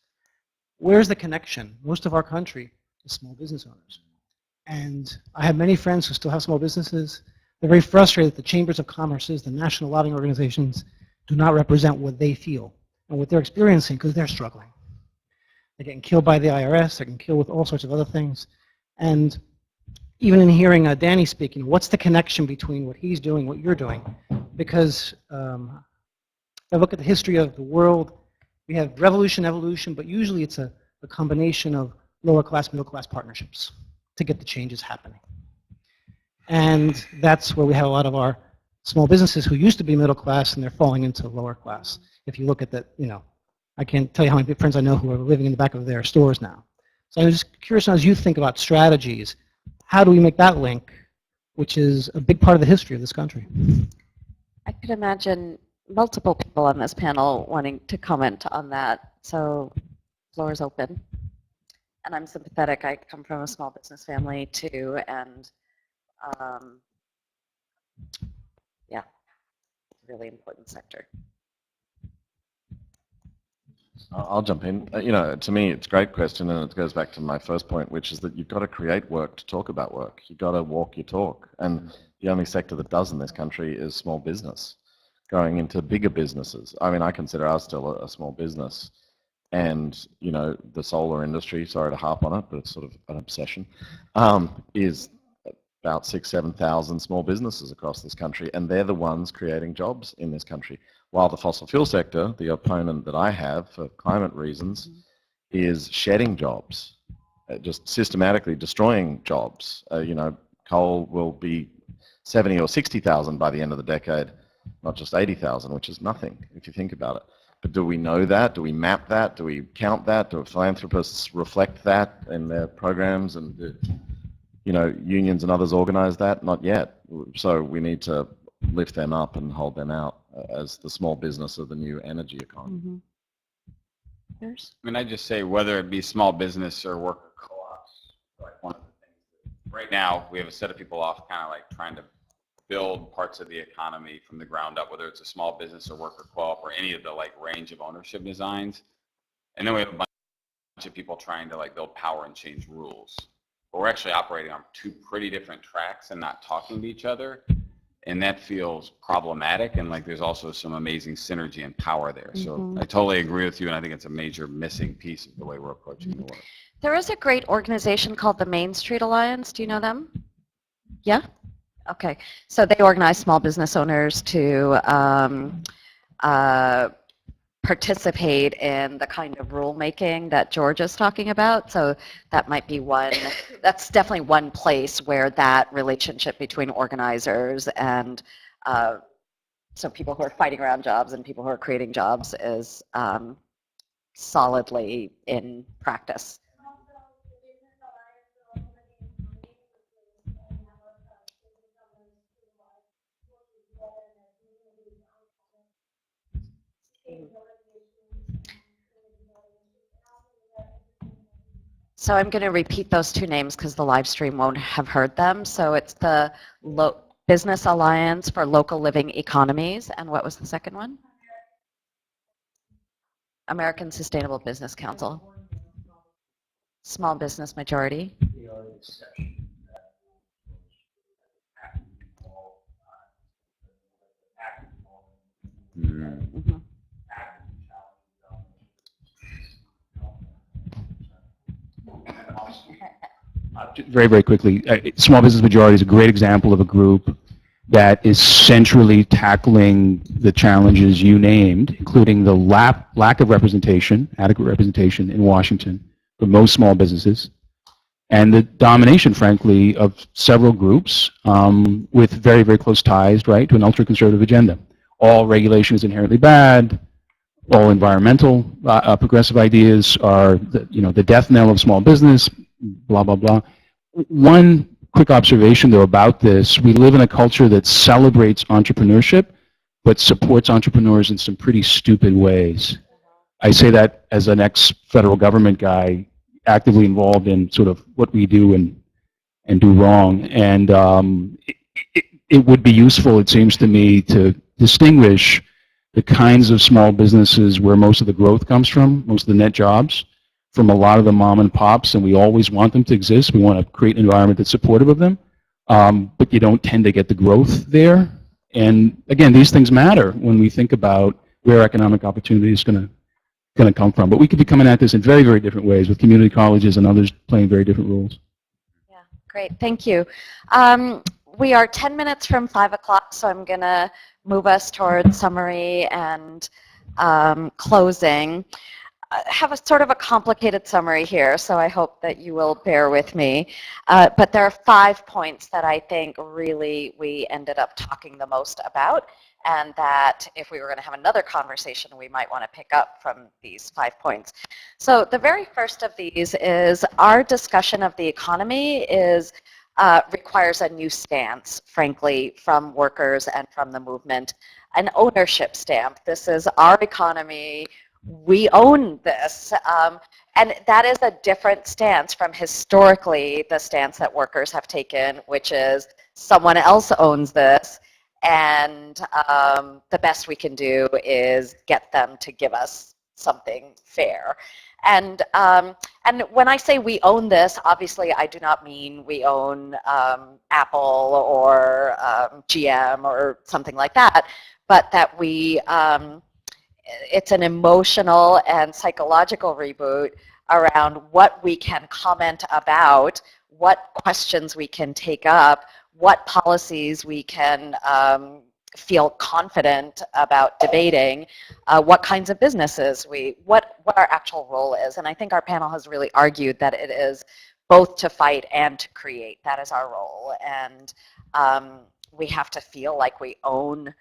where's the connection? Most of our country is small business owners. And I have many friends who still have small businesses. They're very frustrated that the chambers of commerces, the national lobbying organizations, do not represent what they feel and what they're experiencing because they're struggling. They're getting killed by the IRS, they're getting killed with all sorts of other things. And even in hearing Danny speaking, what's the connection between what he's doing, what you're doing? Because if I look at the history of the world, we have revolution, evolution, but usually it's a combination of lower class, middle class partnerships to get the changes happening. And that's where we have a lot of our small businesses who used to be middle class and they're falling into lower class. If you look at that, you know, I can't tell you how many friends I know who are living in the back of their stores now. So I was just curious, as you think about strategies, how do we make that link, which is a big part of the history of this country? I could imagine multiple people on this panel wanting to comment on that, so floor is open. And I'm sympathetic. I come from a small business family too, and yeah, it's a really important sector. I'll jump in. You know, to me, it's a great question, and it goes back to my first point, which is that you've got to create work to talk about work. You've got to walk your talk. And the only sector that does in this country is small business, going into bigger businesses. I mean, I consider us still a small business. And, you know, the solar industry, sorry to harp on it, but it's sort of an obsession, is about 6,000 to 7,000 small businesses across this country, and they're the ones creating jobs in this country. While the fossil fuel sector, the opponent that I have for climate reasons, is shedding jobs, just systematically destroying jobs. You know, coal will be 70 or 60,000 by the end of the decade, not just 80,000, which is nothing if you think about it. But do we know that? Do we map that? Do we count that? Do philanthropists reflect that in their programs? And do, you know, unions and others organize that? Not yet. So we need to lift them up and hold them out as the small business of the new energy economy. I mean, I just say whether it be small business or worker co-ops, like one of the things that right now we have a set of people off kind of like trying to build parts of the economy from the ground up, whether it's a small business or worker co-op or any of the like range of ownership designs. And then we have a bunch of people trying to like build power and change rules. But we're actually operating on two pretty different tracks and not talking to each other. And that feels problematic, and like there's also some amazing synergy and power there. So I totally agree with you, and I think it's a major missing piece of the way we're approaching the work. There is a great organization called the Main Street Alliance. Do you know them? Yeah? Okay. So they organize small business owners to participate in the kind of rulemaking that George is talking about. So that might be one, that's definitely one place where that relationship between organizers and so people who are fighting around jobs and people who are creating jobs is solidly in practice. So I'm going to repeat those two names because the live stream won't have heard them. So it's the Business Alliance for Local Living Economies, and what was the second one? American Sustainable Business Council. Small Business Majority. Very, very quickly, Small Business Majority is a great example of a group that is centrally tackling the challenges you named, including the lack of representation, adequate representation in Washington for most small businesses, and the domination, frankly, of several groups with very, very close ties, right, to an ultra-conservative agenda. All regulation is inherently bad. All environmental progressive ideas are, the death knell of small business, blah, blah, blah. One quick observation, though, about this. We live in a culture that celebrates entrepreneurship, but supports entrepreneurs in some pretty stupid ways. I say that as an ex-federal government guy actively involved in sort of what we do and do wrong. And it would be useful, it seems to me, to distinguish the kinds of small businesses where most of the growth comes from, most of the net jobs, from a lot of the mom and pops, and we always want them to exist. We want to create an environment that's supportive of them, but you don't tend to get the growth there. And again, these things matter when we think about where economic opportunity is going to come from. But we could be coming at this in very, very different ways with community colleges and others playing very different roles. Great, thank you. We are 10 minutes from 5 o'clock, so I'm going to move us towards summary and closing. I have a sort of a complicated summary here, so I hope that you will bear with me. But there are 5 points that I think really we ended up talking the most about, and that if we were going to have another conversation, we might want to pick up from these 5 points. So the very first of these is our discussion of the economy is requires a new stance, frankly, from workers and from the movement, an ownership stamp. This is our economy. We own this. And that is a different stance from historically the stance that workers have taken, which is someone else owns this, and the best we can do is get them to give us something fair. And when I say we own this, obviously I do not mean we own Apple or GM or something like that, but that we, it's an emotional and psychological reboot around what we can comment about, what questions we can take up, what policies we can feel confident about debating, what kinds of businesses what our actual role is. And I think our panel has really argued that it is both to fight and to create. That is our role. And we have to feel like we own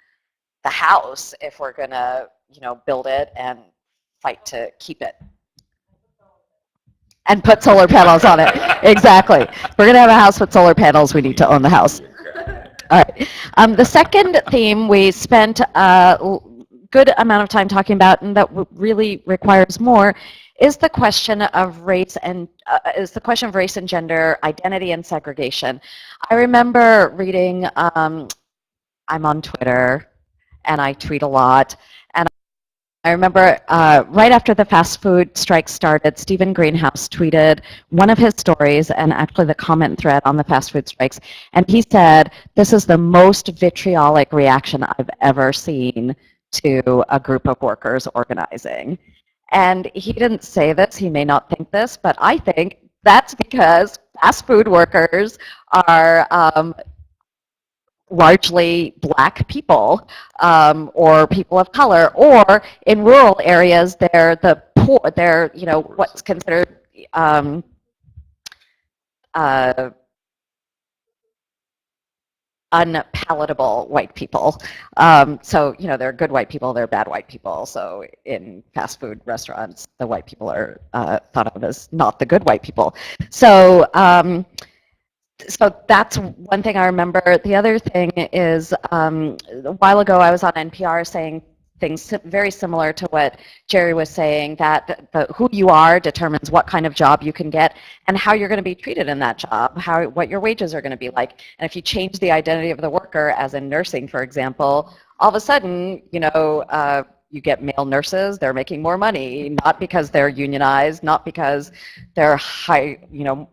the house if we're going to, build it and fight to keep it. And put solar panels on it. Exactly. If we're going to have a house with solar panels, we need to own the house. All right. The second theme we spent a good amount of time talking about, and that really requires more, is the question of race and gender identity and segregation. I remember reading. I'm on Twitter, and I tweet a lot, and I remember right after the fast food strike started, Stephen Greenhouse tweeted one of his stories and actually the comment thread on the fast food strikes. And he said, "This is the most vitriolic reaction I've ever seen to a group of workers organizing." And he didn't say this, he may not think this, but I think that's because fast food workers are largely black people or people of color, or in rural areas they're the poor, they're what's considered unpalatable white people. So they're good white people, they're bad white people. So in fast food restaurants, the white people are thought of as not the good white people. So so that's one thing I remember. The other thing is a while ago I was on NPR saying things very similar to what Jerry was saying, that who you are determines what kind of job you can get and how you're going to be treated in that job, what your wages are going to be like. And if you change the identity of the worker, as in nursing, for example, all of a sudden, you get male nurses, they're making more money, not because they're unionized, not because they're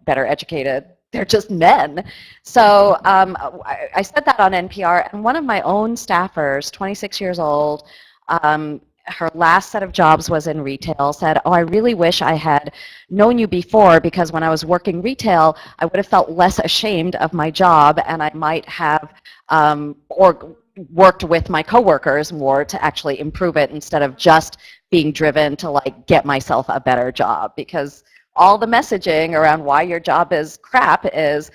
better educated. They're just men. So I said that on NPR, and one of my own staffers, 26 years old, her last set of jobs was in retail, said, "Oh, I really wish I had known you before, because when I was working retail, I would have felt less ashamed of my job, and I might have or worked with my coworkers more to actually improve it instead of just being driven to get myself a better job, because all the messaging around why your job is crap is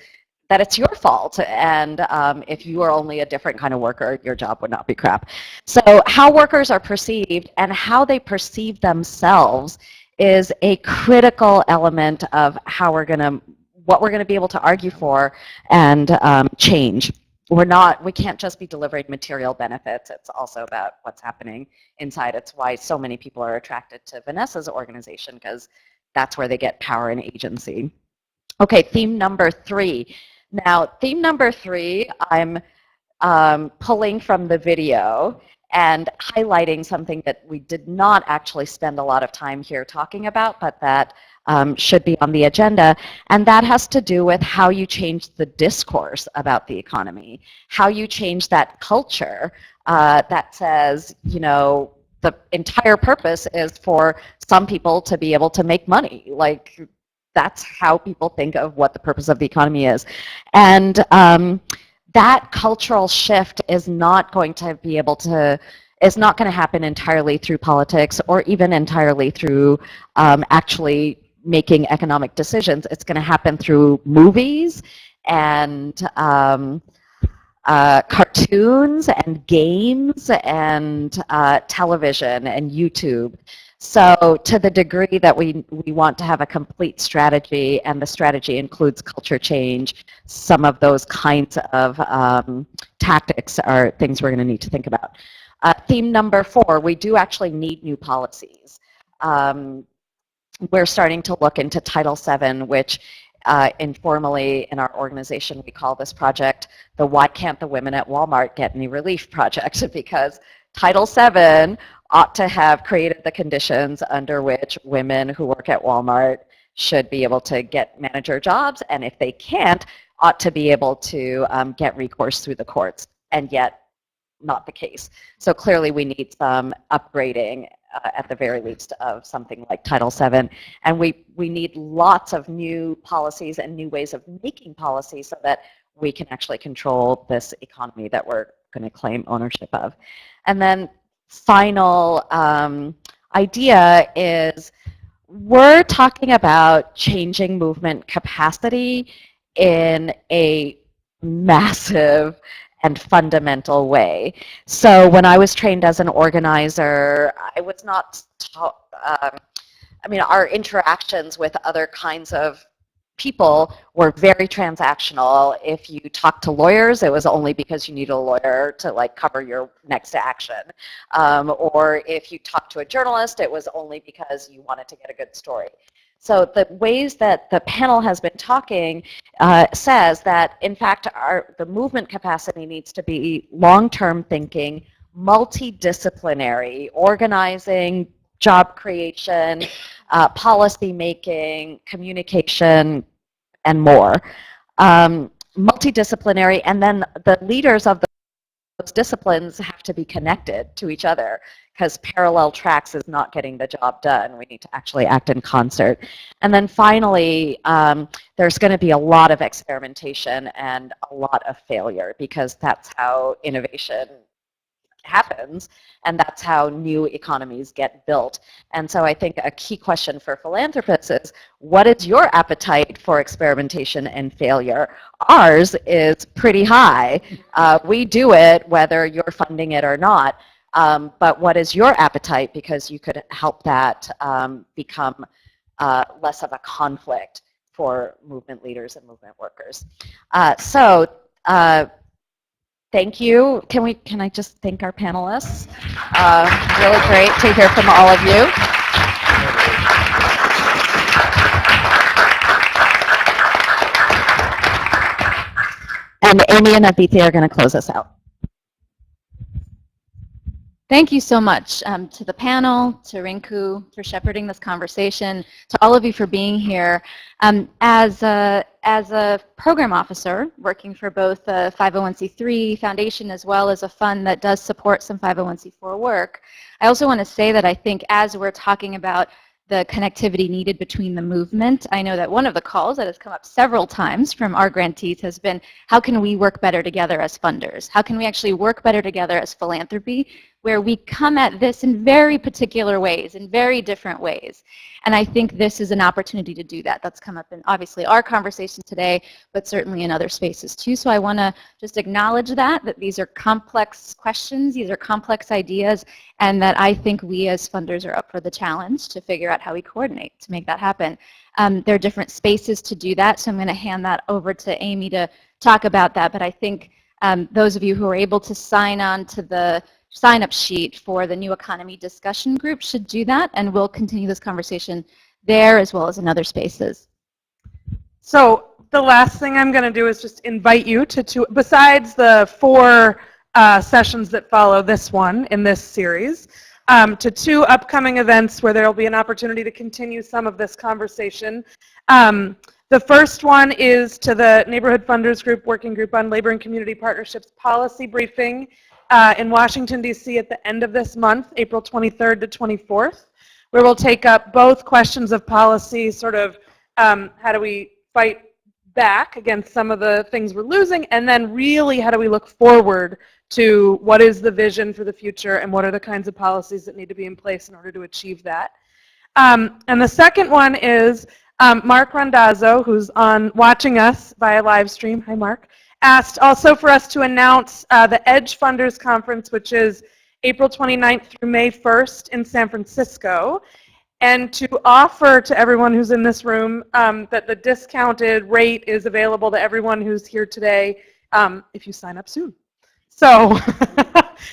that it's your fault, and if you are only a different kind of worker, your job would not be crap." So how workers are perceived and how they perceive themselves is a critical element of how what we're going to be able to argue for and change. We can't just be delivering material benefits. It's also about what's happening inside. It's why so many people are attracted to Vanessa's organization, because that's where they get power and agency. Okay, theme number 3. Now, theme number 3, I'm pulling from the video and highlighting something that we did not actually spend a lot of time here talking about, but that should be on the agenda. And that has to do with how you change the discourse about the economy, how you change that culture that says, the entire purpose is for some people to be able to make money. that's how people think of what the purpose of the economy is. And that cultural shift is not going to be able to, is not going to happen entirely through politics or even entirely through actually making economic decisions. It's going to happen through movies and cartoons and games and television and YouTube. So to the degree that we want to have a complete strategy, and the strategy includes culture change, some of those kinds of tactics are things we're going to need to think about. Theme number 4, we do actually need new policies. We're starting to look into Title VII, which informally in our organization we call this project the Why Can't the Women at Walmart Get Any Relief project, because Title VII ought to have created the conditions under which women who work at Walmart should be able to get manager jobs, and if they can't, ought to be able to get recourse through the courts, and yet not the case. So clearly we need some upgrading at the very least of something like Title VII, and we need lots of new policies and new ways of making policies so that we can actually control this economy that we're going to claim ownership of. And then final idea is we're talking about changing movement capacity in a massive and fundamental way. So when I was trained as an organizer, I was not taught, I mean, our interactions with other kinds of people were very transactional. If you talked to lawyers, it was only because you needed a lawyer to like cover your next action. Or if you talked to a journalist, it was only because you wanted to get a good story. So the ways that the panel has been talking says that, in fact, the movement capacity needs to be long-term thinking, multidisciplinary, organizing, job creation, policy making, communication, and more. Multidisciplinary, and then the leaders of those disciplines have to be connected to each other, because parallel tracks is not getting the job done. We need to actually act in concert. And then finally, there's going to be a lot of experimentation and a lot of failure, because that's how innovation happens, and that's how new economies get built. And so I think a key question for philanthropists is, what is your appetite for experimentation and failure? Ours is pretty high. We do it whether you're funding it or not. But what is your appetite? Because you could help that become less of a conflict for movement leaders and movement workers. Thank you. Can I just thank our panelists? Really great to hear from all of you. And Amy and Aditi are going to close us out. Thank you so much to the panel, to Rinku for shepherding this conversation, to all of you for being here. As a program officer working for both a 501c3 foundation as well as a fund that does support some 501c4 work, I also want to say that I think as we're talking about the connectivity needed between the movement, I know that one of the calls that has come up several times from our grantees has been, how can we work better together as funders? How can we actually work better together as philanthropy, where we come at this in very particular ways, in very different ways? And I think this is an opportunity to do that. That's come up in obviously our conversation today, but certainly in other spaces too. So I want to just acknowledge that these are complex questions, these are complex ideas, and that I think we as funders are up for the challenge to figure out how we coordinate to make that happen. There are different spaces to do that, so I'm going to hand that over to Amy to talk about that. But I think those of you who are able to sign on to the sign-up sheet for the New Economy discussion group should do that, and we'll continue this conversation there as well as in other spaces. So the last thing I'm going to do is just invite you to besides the 4 sessions that follow this one in this series, to 2 upcoming events where there will be an opportunity to continue some of this conversation. The first one is to the Neighborhood Funders Group Working Group on Labor and Community Partnerships policy briefing in Washington, D.C. at the end of this month, April 23rd to 24th, where we'll take up both questions of policy, sort of how do we fight back against some of the things we're losing, and then really how do we look forward to what is the vision for the future and what are the kinds of policies that need to be in place in order to achieve that. And the second one is Mark Randazzo, who's watching us via live stream. Hi, Mark. Asked also for us to announce the EDGE Funders Conference, which is April 29th through May 1st in San Francisco, and to offer to everyone who's in this room that the discounted rate is available to everyone who's here today if you sign up soon. So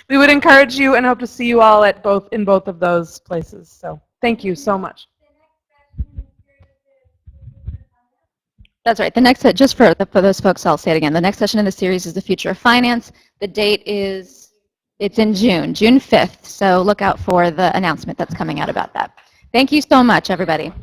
we would encourage you and hope to see you all at in both of those places. So thank you so much. That's right. The next, just for those folks, I'll say it again. The next session in the series is the Future of Finance. The date is, it's in June 5th. So look out for the announcement that's coming out about that. Thank you so much, everybody.